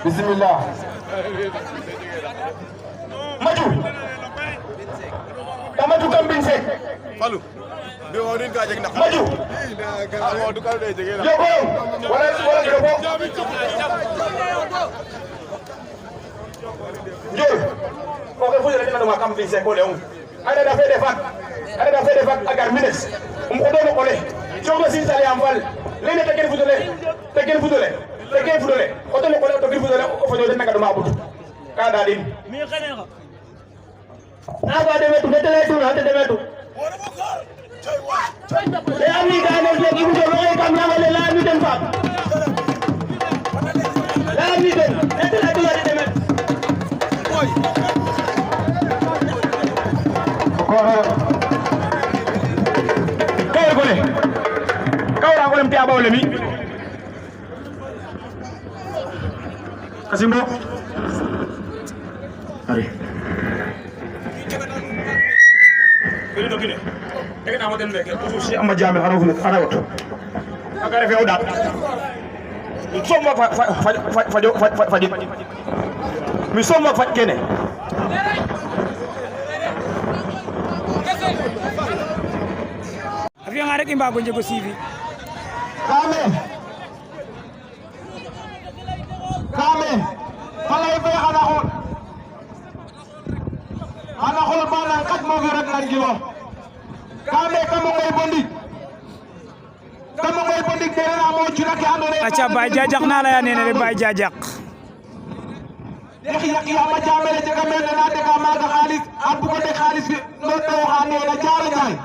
bismillah maju kambing se Falu be wodin ka jeg nak maju amo du kal de jege na yobo wala yobo jol ko ko fuyere dina ma kambing se ko leum ada da fe defat agar mines ko do ko le jogo sin sale am wal lene te ken futole o to ko le to ken futole o fojo den naka do ma butu ka da din mi xane ko na ba de metu netele tu na te de metu le ami ga ne le ki bujo lo kam na wala la mi den fa la mi den netele tu ya de metu kawra ko lem tiaba wala mi Kasimbo ari kini to kini tege na moten beke ususi amma jami haro fulet haro to agare fe oda somma fajo mi somma faj kene afiya rek i mbago njego suivi Kame falay fe xana xool maanaam kat moo fi rek nan gilo Kame kamo ngoy bondik dene na mo cuna ke ando naye aca Baye Diadiack na leya nene de Baye Diadiack yak yama jamele jega mene na dega maga xaalis a bugo de xaalis fi no doxa nena Diarra Ndiaye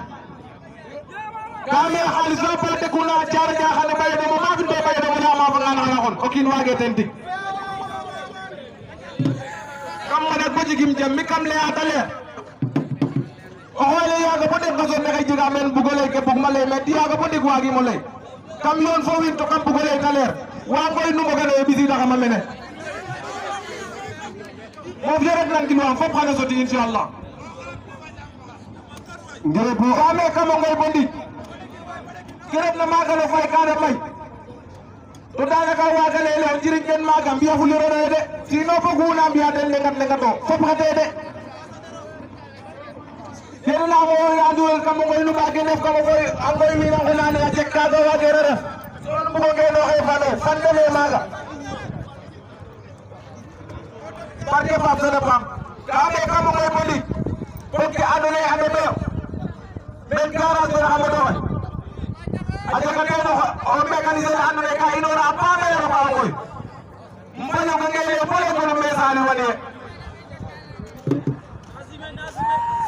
Kame xaalis fa pa dekuna Diarra Ndiaye xane baye demo ma fin be baye demo na ma fa ngana xana xon o kiin waage ten tig kam manak bo jigim jam mi kam leya ta leer o xoole yaaga bo deg ngaso mexey jega meen bugo ley ke bug ma ley mais yaaga bo deg waagimo ley kam yoon fo wiin to kam bugo ley ta leer wa ngoy nu mbogane e ɓisiidaxama mene moof yo rek nan gilwam fop xana soti inchallah ngere bo Kame kamo ngoy bo ndik ke refna maaga no fay ka may to danaka waaga leyele o njiriñ den maaga mbi'a fulirano yo de sinon foguna mbi'a den lengat-lengato fop xate de kene na mo anduwel kamo ngoy nu mbaage ndef kamo koy a ngoy wiin a nqunane a jeg kaaga waagero ref soon mbugo ngenoxe fano fan dene maaga barke Pape Sada Pam Kame kamo ngoy bo ndik fog ke andoona yee a ndemeyo men garage fe xa moɗoxe a jega teen o mécanicien la andoona yee ka inoora a paameero ma ngoy mbañoga ngele bo ley kono me Saliou wane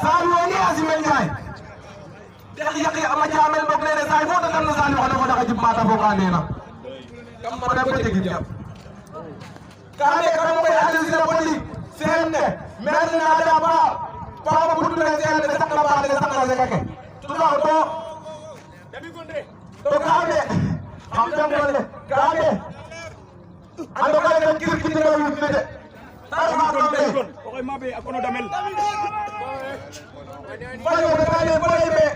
Saliou wani a Simen Ndiaye yak ama jamel bog nene saay fu ta tanna Saliou xana fodaxa jib mata foga nena kam mane bo jegim jam Kame kam ngoy Aliou Sira bo ndik seen ne maire na ada pa budna seen ne sakna ba de sakna seka ke to Kame am jam wala Kame ando kala kan kirkiti no yutde de tay ma ko be o koy mabe akono damel fayo be kale boy be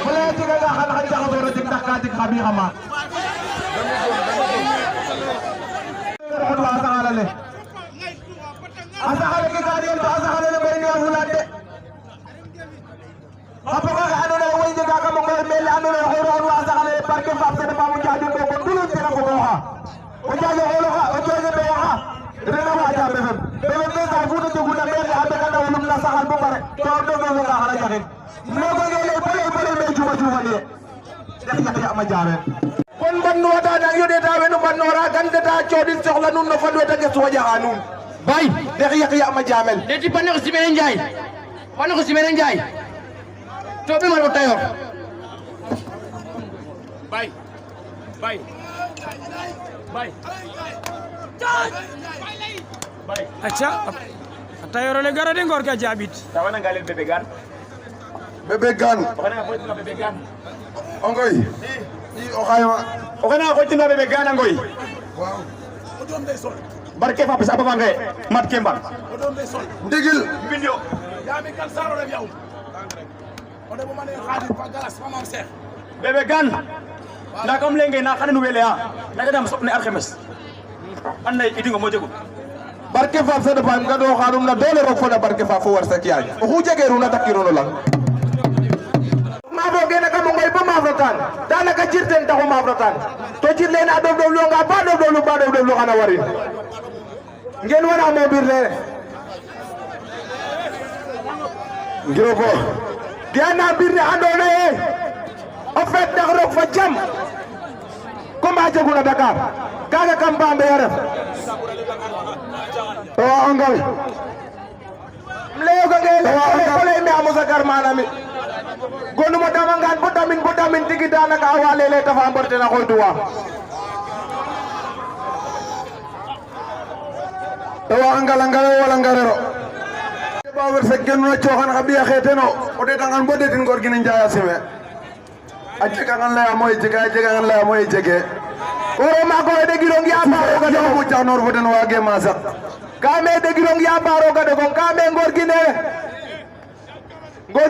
wala tiga ga xana xana jaxo ro dik ndax ka dik xabi xama wa saxala le asaxala ke ga den ba asaxala le bay ni fulade apaka ga andona ye woy jega kam ngoy mel andona ye xoro wa saxale barke Pape Sada Pam jaadi be ko dulu tena ko xa o jaaje xolo xa o jaaje be xa rena wa jaabe fem bele be sa fu to joguna be a be kana wulum na saxal bo pare to do do nga xala jaxin mo ko ngele bele me juma ni yak ma jaabe kon ban no wata nang yode ta wenu ban no ra gande ta codin soxla nun no fan weta gestu wajaxa nun bay yak ma jaamel Deti panek Simen Ndiaye panek Simen Ndiaye Topi mal tayo. Bay. aca tayoro le gara de ngor ka jabit tawana ngalel bebe gan okana ko tina bebe gan ongoy o xayma okana ko tina bebe gan ngoy waaw barke Pape Sada Pam mat kemba ndigil video bebe gan nda kam lenge na xana nu wele ha naga dam sopne alxemes annay idingo mo jegu barke Pape Sada Pam ga do xanum na dole rok fo da barke Pape fo war sa kiyaay o xu jegeru na takirono lang ma bo gene kam ngoy ba ma fratan danaka jirten taxu ma fratan to jir len a dof dof lo nga ba dof dof lo xana warin ngeen wana mo bir le ngiro ko diana bir ne andona ye o fait dak rok fa jam comme a jeguna Dakar kaga kam Bambey a ref o ongal leyo ga ngel ko ley me amosa gar manami gonuma damangan bo damin tigi danaka a wa lele ta fa mborte na xoy duwa to wa ngala wala ngarero ba wer sa genuna coxan xa biya xeteno o de tangan bo detin ngor gina Ndiaye sime a jega ngan leya moy jege a jega ngan leya moy jege oro ma ko de girong ya baro ga do mu janor fo den wage ma sax ka me de girong ya baro ga do ka me ngor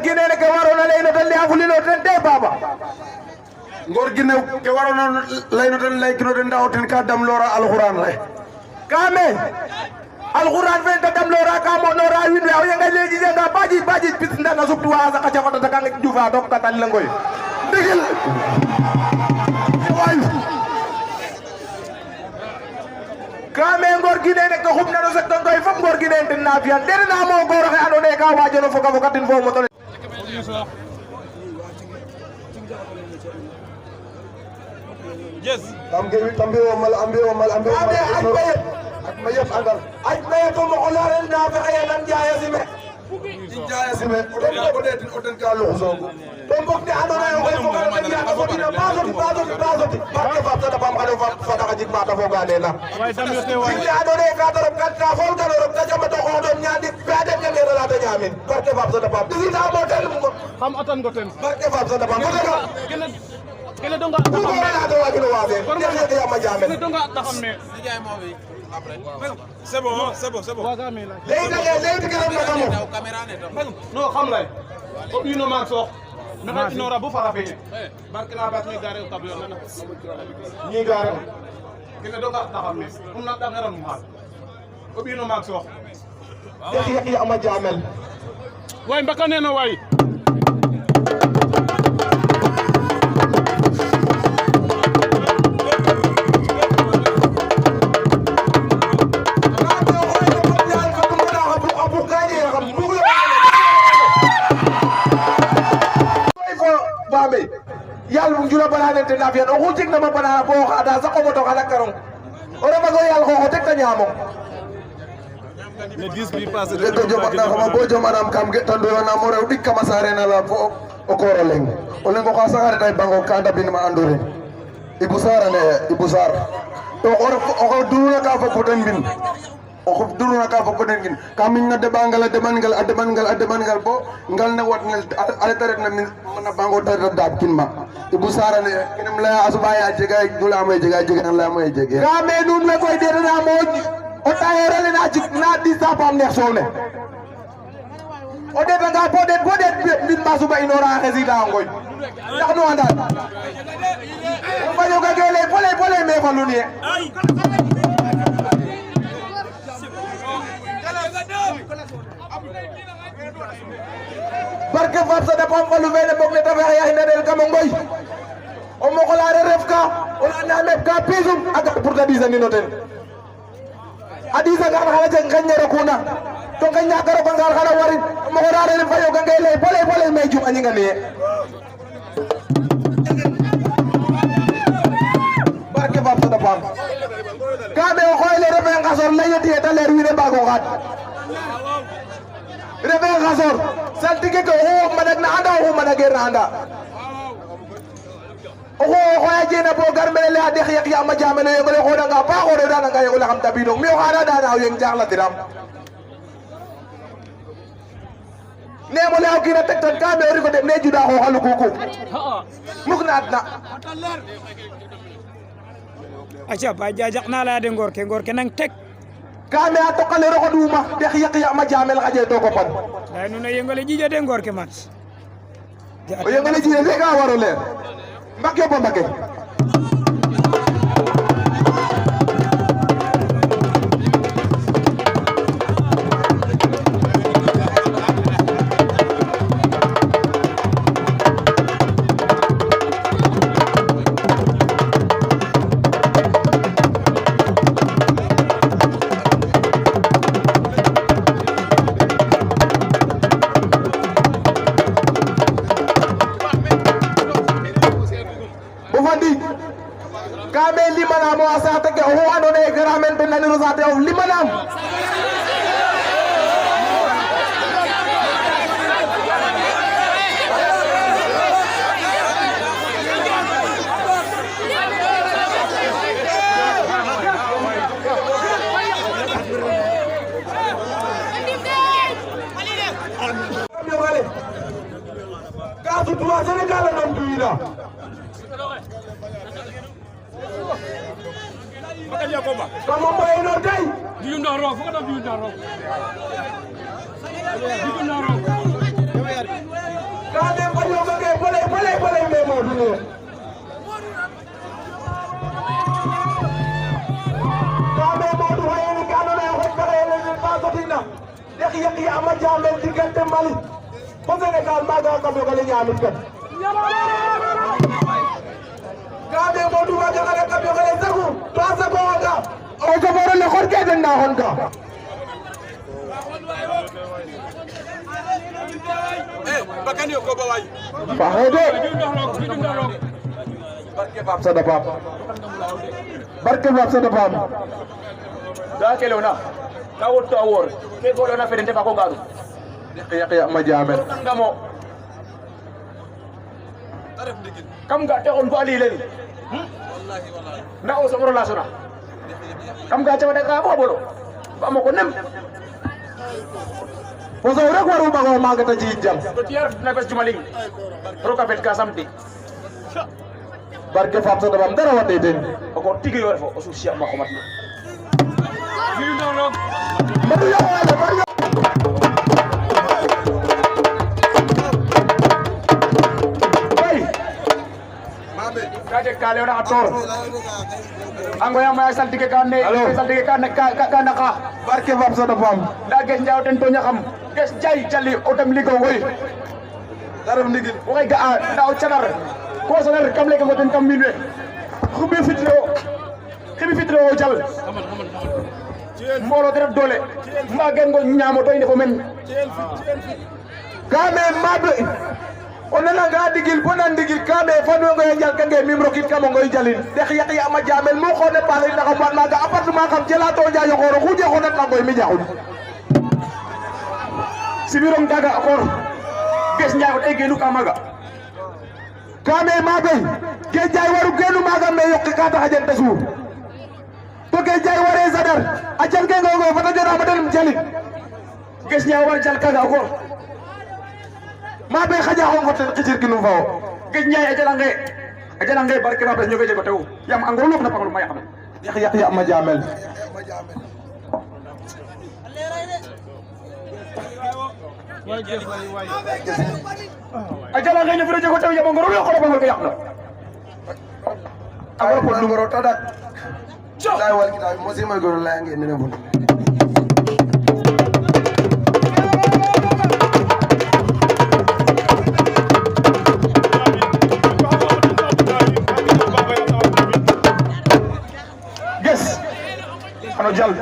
gine ke warona leyno tan leya fulino ten te baba ngor gine ke warona leyno tan lay kino den daw ten ka dam lora alquran re ka me alquran fen ta dam lora ka mo nora win we o yenga leji jenga baji pis ndana subtu wa sa kacha fata ka ngek jufa dok katal lengoy digil way kame ngor gine nek ko xumna no sekto ngoy fam ngor gine ten na fian der na mo goro xe ando ne ka wajono foka tin fo mo tole Yes. ambe wamal ak ma yef andal ay maye to mo xolare na fa ay nan jaaya sime jaaya sime o de oten ka lo so to mbok de ando na yo ko ko ya ko dina bazoti barke fa ta bam xale fa ta jik ma ta fo ga na way dam yo te way ya ando ne ka torop kat ta fol ka torop ta jama to ko do nyaadi ba de ngene la ta nyamin barke fa ta bam disi ta mo tel mo Xam atan ngo ten. barke fa ta bam ko Kele donga ko la do wa kilo wa de ya ma jamen donga taxam me. C'est bon. léegi No xam lay. O ino ma sox. Naka inora bu fara fe. Barke na bat mi gare o tabio nana. ñi gaara Kele donga taxam me. Na da ngaram mu xal. O ino ma sox. ya ma jamel Way mbaka nena way. yàlla bu jula banane te na fiyan o xutik na ma banana bo xada sa ko moto xala karong o refa go yàlla xo tek ta ñamo Le 10 bi passé le to jom na xama bo jom anam kam ge tando na mo rew dik kama sare na la fo o koro leng o leng ko xa saxare tay bango kanda bin ma andore ibu sar to o duruna ka fo poten bin o duruna ka fo poten bin kamin na debangal bo ngal na wat ngal ale taret na min na bango taret dab kin ma ibu sara ne kinam la asubaya jega dula may jega la may jege kame nun me koy dere na mo o tayere le na jik na di sa pam neex sowle o de nga bo de min ma suba inora resida ngoy ndax no anda o bayo ga gele pole me falu ni barke fab sa dapam falu vele bok ne tafa ya hina del kamongoy o mo ko la ref ka o na mep ka pisum aga pour ta disa ni noten adisa ngar xala jeng nganyero kuna to nganya karo ko ngar xala warin mo ko la ref fayo ga ngele pole me jum ani ngani barke fab sa dapam ka be o xoyle refe ngasor la yeti eta leer wi ne bago xat refe ngasor saltige ko o manak na anda o manage na anda o ya jena bo garmele le ade xiyak ya ma jamele yo ko da nga pa ko da nga yo la xam tabino mi o xana da na yeng jaxla tiram ne mo law ki na tek tan ka be ri ko dem ne juda ko xalu kuku muk na adna acha ba jajak na la de ngor ke nang tek kame a tokale ro ko duma de xiyak ya ma jamel xaje to ko pan day nu na yengale jije de ngor ke mat o yengale jije de ka waro leer mbake bo mbake kame limana mo asate ke o ando ne garamen be nani rosate o limanam ka tu tuwa Senegal non tuina kamu bayi notai Diundang roh, fuka da diundang roh. Diundang roh. kame bayo ke boleh me mo dulu kame mo du hayni kanu na ho kare dek yaki ama jamel diggante Mali ba Sénégal maga kam yogale ñamit kat Gade Modou Waga ale kam yogale sagu pasa ko waga o ko boro le xor ke den na hon ka bakani ko ba way Pahedo barke Sada Pap da kelona ka wotto awor ke golona fedente ba ko garu ya ma jamel ngamo kam ga te on ko ali len na o so relation na kam ga tawa ka bo bolo ba mo ko nem Poso rek waru bago maga ta ci jam to tiar na bes jumaling roka bet ka samti barke Fap Sada Pap dara wate den ko tigi yo fo o su sia ma ko mat Maria wala Maria kaje kale ona ator ango ya ma saltige kanne saltige kanne ka naka barke Fap Sada Pap da ge njaaw ten to ñaxam ges jay jali otam ligo ngoy dara ndigil waxay ga da o canar ko sanar kam leke ngoten kam minwe xubi fitlo o jal mbolo dara dole ma gen ngo ñamo to inde fo men kame mabe onana ga digil bonan digil kame fano ngoy jal kange mim rokit kam ngoy jalin de yaki ama jamel mu xone pale na ko ban maga appartement xam jela to jaayo xoro xuje xonat na ngoy mi jaxul sibirom daga akor ges njaaw te genu ka maga kame mabe ge jay waru genu maga me yokki ka tax jente suur to ge jay ware sadar a jal ge ngoy fata jona ma dem jali ges njaaw war jal kaga akor mabe xaja xon ko ten xicir kinu fao ges njaay a jalange barke ba bes ñoge jego tew yam angolo lok na pangol may xam ya ma jamel a jalange ñu fi jego tew yam angolo lok na pangol ko yakna agora por número tadak dai wal kita mosi may goro la ngeen ne bon ano jal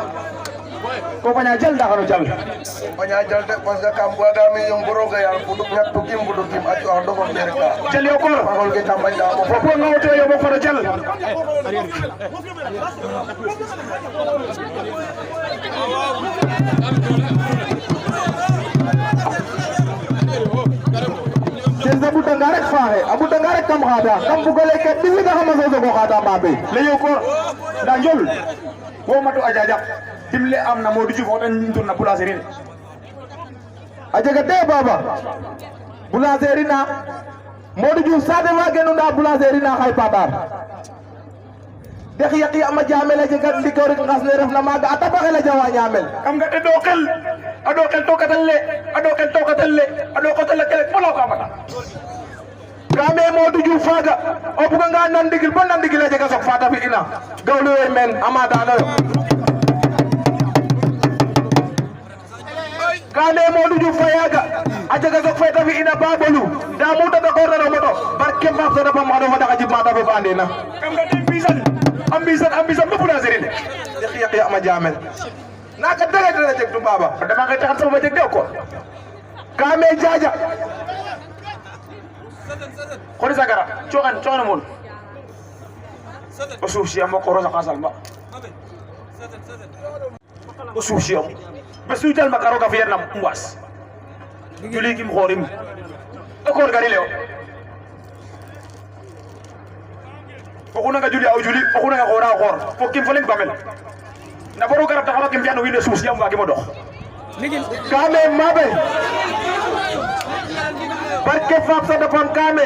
ko baña jal da ano jal baña jal de parce que kam boga mi yung boroga ya pudu ñak to kim budu kim atu ando ko derka jal yo ko bagol ke tambay da mo fo ngawoto yo mo fara jal Jeza buta ngarek fahe abuta ngarek kam khada kam bugole ke dimi da xama so ko khada mabe le yo ko da jol wo matu ajaja dimle am na Modou Diouf otan turna boulangerie ajaga de baba boulangerie na Modou Diouf sade wa genu nda boulangerie na xay patar de yaqi ama jamel ajaga ndikor ngas ne ref na maga ata ba xela jawa ñamel kam nga te do xel to katalle ado ko tele kele polo ko amata kame Modou Diouf faga o buga nga nan digil bo nan digil ajaga sok fata fi ina gawlu we men amada no kane Modou Diouf fayaga ajaga sok fata fi ina babolu da muta da korna moto barke Fap Sada Pap ma do fata jib mata be bandina kam nga te ambisan bu na serine yaqi ama jamel naka dara dara jeg du baba dama nga taxat sama jeg de ko kame jaja khoni sagara coxan mon o suuf si am ko rosa xasal ma o suuf si am be suutal ma karo ka fiyer nam mwas juli kim xorim o koor gari lew o xuna nga juli aw juli o xuna nga xora xor fo kim fo leng bamel na boru garab taxawa kim fiano wiin suuf si am wa gimo dox kame mabe barke Fap Sada Pap kame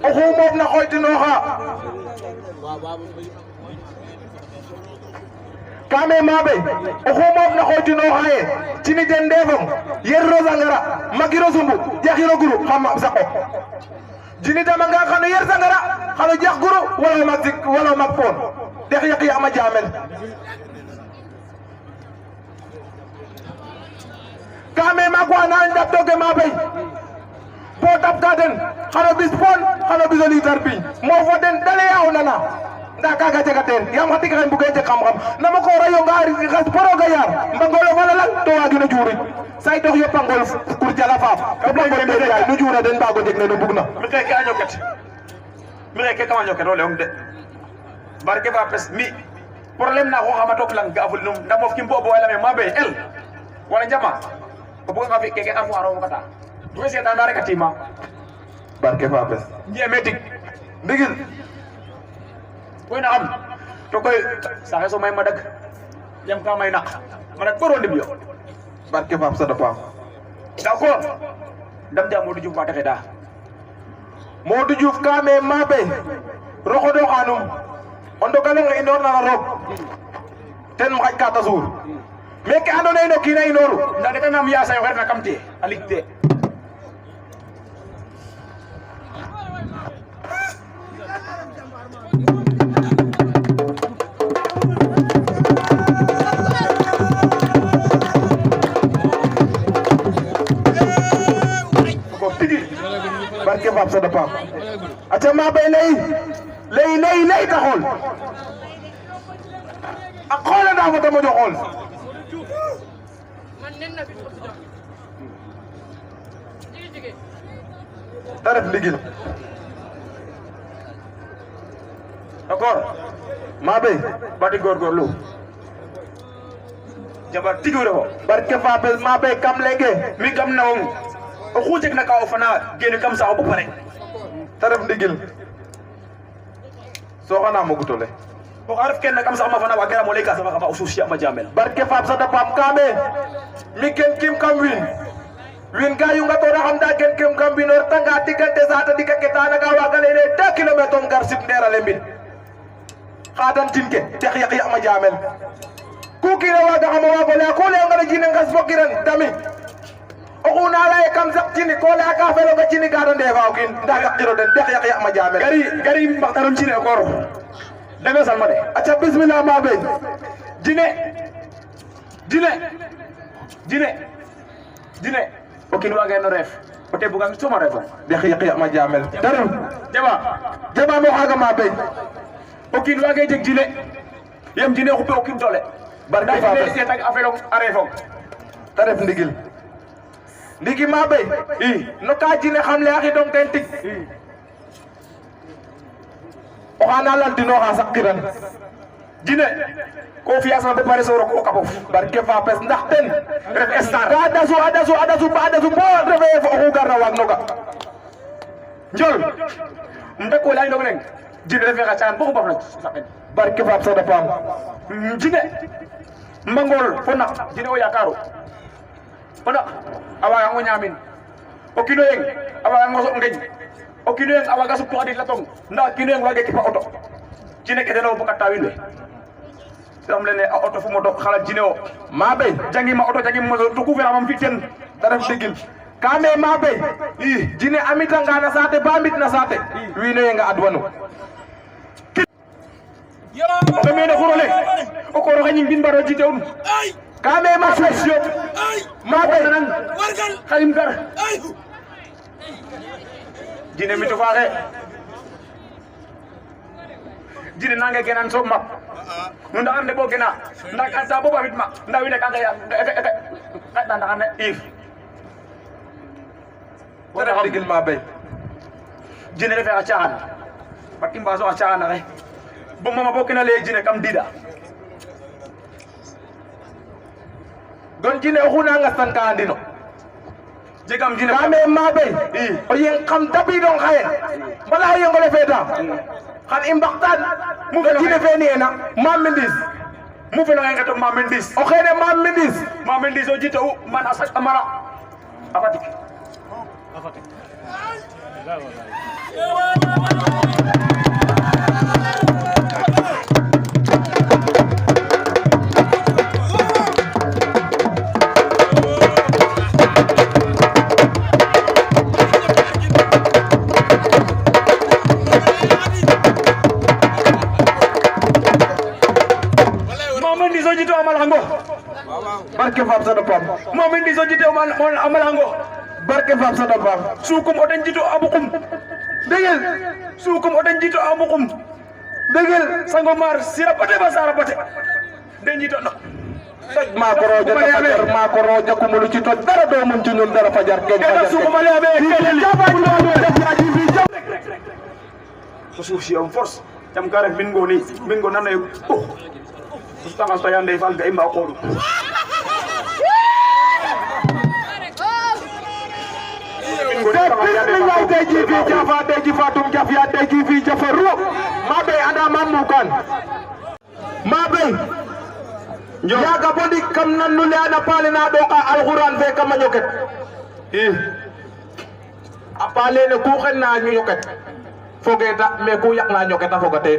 o xumof na xoytinoxa kame mabe o xumof na xoytinoxa ye cini den ndefong yer sangara magiro sumbu jaxiro guru xam saqo jini damanga xano yer sangara xano jax guru wala mag pon dex yaqi ama jamel magwana ndap doge mabay po tap gaden xano bis pon xano biso litar bi mo fo den dale yaw nana nda kaga jaga ten yam xati xam bugay je xam xam nama ko rayo ngari xas poro ga yar mbangolo wala lan to wagina juri say dox yo pangol kur jala faaf ko pangol be yaay nu jura den bago jeg ne no bugna mi ke ka ñoket mi ke ka ñoket ole de barke ba pes mi problème na ko xama tok lang gaful num nda mof kim bobo wala me mabe el wala jama ko bu nga fi ke ka fo aro kata du se ta ndare katima barke fa pes njemetik ndigil koy na am to koy saxe so may ma dag jam ka may nak ma dag boro ndib yo barke fa sa da pam d'accord ndam jam Modou Diouf ma taxe da Modou Diouf kame mabe roko do xanum ondo kala nga inor na rok ten mo xaj ka ta jour mais ke ando no kina inoru nda deta nam ya sayo xerna kamte alikte barke Fap sa da pam aca ma bay lay ta xool a xoola nda fo ta moƴo xool ta ref ndigil d'accord ma bay bati góorgóorlu jabar tigu refo barke Fapes ma bay kam lenge mi kam nawong o xu jeg na ka o fana genu kam sa o bo pare ta ref ndigil so xana mogutole o aref ken na kam sa ma fana wa gara mo lay ka sama ka o suuf si ama jamel barke Fap sa da pam kame mi ken kim kam win ga yu nga to da xam da ken kim kam win or tanga digante sata dikake tana ga wa gale ne 2 km gar sip ndera le mbin xadan tinke tex yaq ma jamel ku kira wa ga xama wa ko la ko le nga jine ngas bokiran dami o na lay kam sak cini ko la ka felo ga cini ga do ndefa o kin da ga jiro den tex yaq ma jamel gari mbaktaron cine kor deme salma de acha bismillah ma be jine o kin waage no ref o te bugang suma refo tex yaq ma jamel daru jaba mo xaga ma be o kin waage jeg jine yam jine xupe o kin dole barke Fapes se tag afelo a refo ta ref ndigil ndigi ma be no ka jine xam le axi dong ten tig o xana lantino xa saqiran jine ko fiya sama pare so roko kapof barke Fapes ndax ten ref star ka adasu bo refe fo oxu garna waag no ga njol mbe ko lay ndog neng jine refe xa caan bo xu bafna saqen barke Fap sa da pam jine mbangol fo nak jine o yakaru fo nak awa ngo ñamin o kino yeng awa ngo so ngeñ o kino yeng awa ga suppu adit la tong nda kino yeng wage kipa auto jine ke deno buka tawin we sam lene a auto fu mo do xala jine o ma be jangi ma auto jangi mo to ku vera mam fiten ta ref ndigil kame ma be jine amita nga na sate ba mit na sate wino ye nga adwanu o be mene xurole o ko ro xañi bin baro jite un kame ma sesio ma be nan xalim gar jine mi to faaxe jine nange genan so map nu ndaxar ne bo gena ndak anta bo bafit ma nda wine ka ya ka ndaxar ne if ta ref ndigil ma be jine refe a caaxan fat i mbaso a caaxan axe bo mama bo kena leye jine kam dida gon jine oxu na ngastan ka andino jegam jine kame ma be o yeng xam dabidong xaye bala o yengole feta xan i mbaxtaan mu fe jine fe ni'ena Mame Mbindis mu fe nga ngeto Mame Mbindis o xene Mame Mbindis o jite u man a sac amara a Fatick barke Fap sa da pam Fam momin di so jite man amalango barke Fam Sada Fam sukum oden jito abukum degel sukum oden jito abukum degel sangomar sirap ade basara bate den jito no maa ko roja ta fajar maa ko roja ko mu ci toj dara do mun ci ñun dara fajar ke Kena suku mali abe kele ko suuf si am force jam kare mingo ni mingo nana yu ko tanga sta yande fal ga imba ko deji fi jafa deji fatum jafia deji fi jafaru ma be anda mamu kan ma be yaga bodi kam nan nu leana pale na do ka alquran fe kam ñoket apale ne ku xen na ñu ñoket fogeta mais ku yak na ñoket a fogate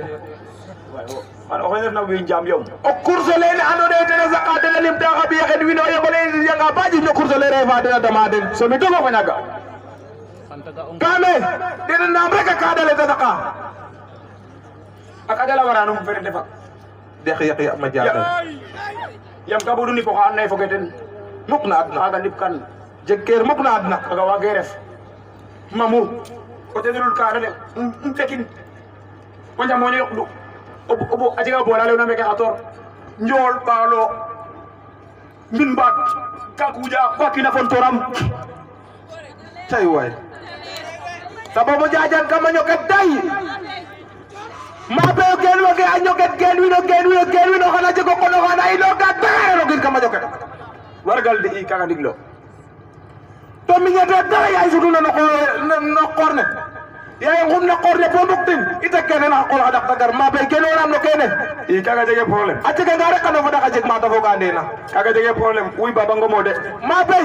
man o xene na wi jam yow o course lene ando de tene zakate na lim ta xabi xen wino yebale yanga baji ñu course le refa dina dama den so mi dogo fa ñaga kame dina ndam rek ka dale ta daka aka dala waranu fere defa dekh yak ya ma jaagal yam ka bodu ni ko xan nay fogeten muk na adna aga nip kan jekker muk na adna aga wage ref mamu ko tedul ka dale tekin ko jam mo ñu yok du obo ajiga bola le na meke xator njol balo min bat ka kuja bakina fon toram tay way sababu jajan kama ñoket tay ma be gen wage a ñoket gen wino xana jego ko no xana ino ga dara ro gin kama ñoket wargal de i kaga diglo to mi ñete dara yaay sudu na no korne yaay ngum na korne po nduktin ite kene na xol adak tagar ma be gen wonam no kene i kaga jege problème a cega nga rek kano fada jeg ma ta foga ndena kaga jege problème uy baba ngomo de ma be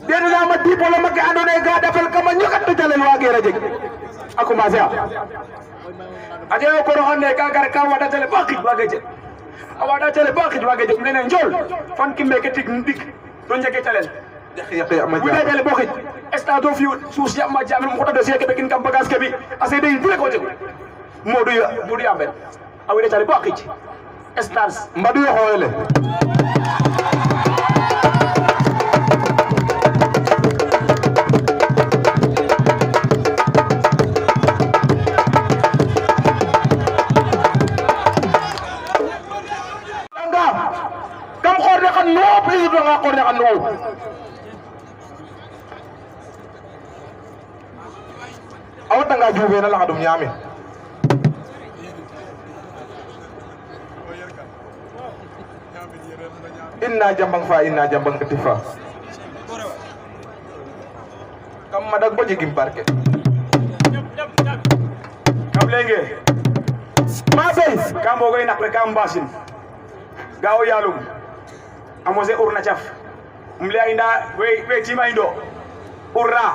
dene na ma diplôme ke andone ga defal kama ñokat to jalel wage ra jeg a commencer a jege ko ro xane ka gar ka wada tele bakit wage je a wada tele bakit wage je nene njol fan kimbe ke tik ndik to njege talel dekh ma bu dee tele bakit estado fi suus ya ma jamel mo ko dossier ke bekin kam bagage ke bi ase de dire ko jego modu ambe a wede tele bakit estance mbadu yo xoyele kam xorde xan no président nga xorde xan no awata nga juube na la dum ñami inna jambang fa inna jambang ketifa kam madag bo jigim barke kam lenge ma bey kam bogoy nak rek kam basin gawo yalum amose urna chaf mle inda we tima indo urra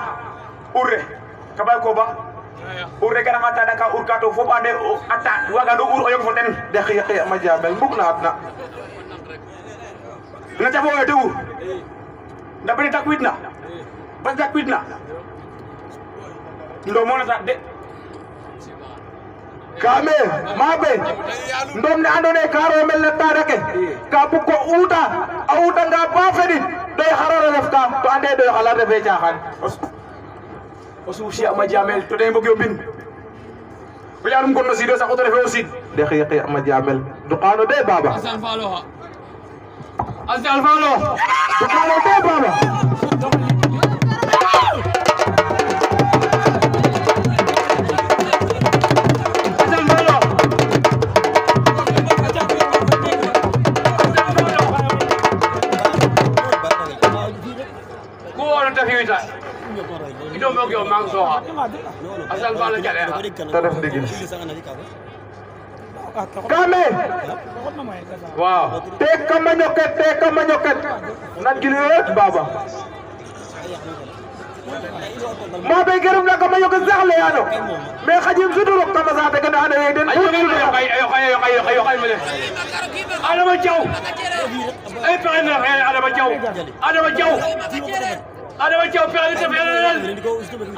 urre kabay ko ba urre kana mata daka urkato fo bande atta waga do ur oyong fonten dekh yak ma jabel mbuk na atna na chafo e dewu nda bari takwitna ba takwitna ndo mona ta de kame mabe ndom ne andone karo mel na tarake ka bu ko uta a uta nga ba fedit doy harara def ka to ande doy xala refe jaxan o suusi ama jamel to dey mbog yo bin o yarum gonno sido sa ko to refe o sid dekh yak ma jamel duqano de baba Azal Falo duqano de baba ido mo gyo mang so ha asal bala jale ha ta def ndigil kame wow te kama ñoket nan gili baba ma be gerum na kama ñoket sax le ano mais xajim suduro kama sa te gëna ande den ayo mele adama jaw ay pare na adama jaw pere te fere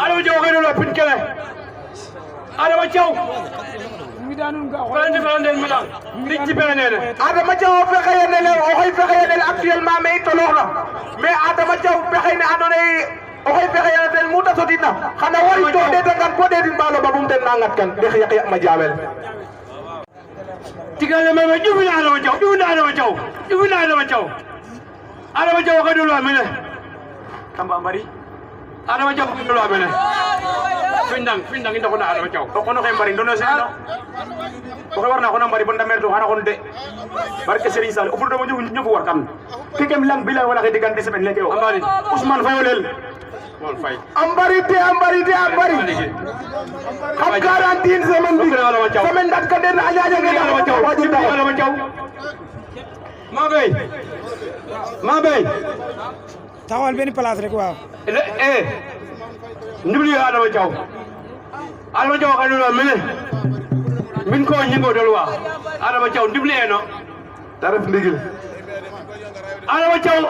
adama jaw xeno la pin kele adama jaw Falandi falandi melang. Dik ci beneen. Adama Diaw fexe yene le o xoy fexe yene actuellement mais toloox na mais Adama Diaw fexe ne andoona yee o xoy fexe yene ten mu ta sotina xana wari to ɗeetangan bo ɗeetin mbaalo ba bum ten na ngat kan de yaq ma jaawel Tigale mama jufina Adama Diaw jufina Adama Diaw jufina Adama Diaw Adama Diaw ka dulu amene Tamba Mbari Adama Diaw ka dulu amene Findang inda kona Adama Diaw o kono kay Mbari ndono seno o kay warna kona Mbari bonda merdo xana kon de barke Serigne Sall o furdo mo ñofu war kam pikem lang bila wala kay digante semaine leke o Ambari Ousmane Fayolel Mon Fay Ambari xam quarantine semaine dat ka den ajaja ngi Adama Diaw Adama Diaw ma bay taxawal benn place rek waaw ndubli Adama Diaw ka dulu amene min ko ñingo dol wa Adama Diaw ndubli eno taref ndigil Adama Diaw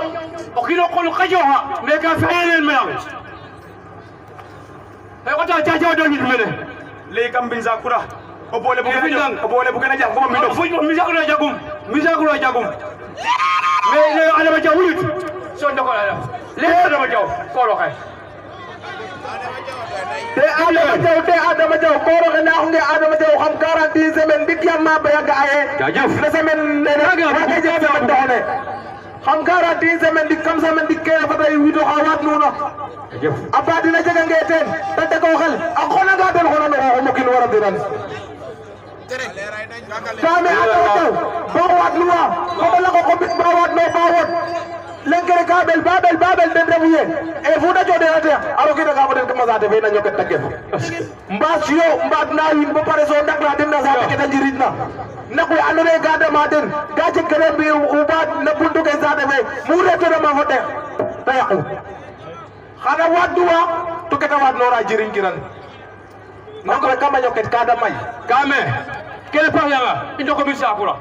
o kino kolu kajoha me ka fayelen melam ay ko ta jajaw do nit mene le kam bin zakura o bole bu gëna jam ko mi do fu mi zakura jagum me le Adama Diaw wulut so ndako la le Adama Diaw ko lo kay te Adama Diaw ko ro na ngi Adama Diaw xam 40 semaine dik yamma ba yaga aye jajef le semaine ne ga je semaine doone xam 40 semaine dik kam semaine dik ke fa tay wido xawat nuno jajef abadi na jaga ngeten tante ko xel ak xona ga den xona no mo kin wara diran kame Adama Diaw ba wat nuwa ko la ko bit ba wat no ba wat lengkere kabel babel den refuye e fuda jode ate aro kida ka boden kama zate be na nyoket tagef mbas yo mbad na win bo pare so ndak la den na zate ke tanjiritna nakwe andone ga de ma den ga ci kere bi ubad na buntu ke zate be mu reto na ma fote tayaqu xana wadduwa to keta wad nora jirin kiran nakwe kama nyoket ka da may kame kele pa yanga indoko bi sakura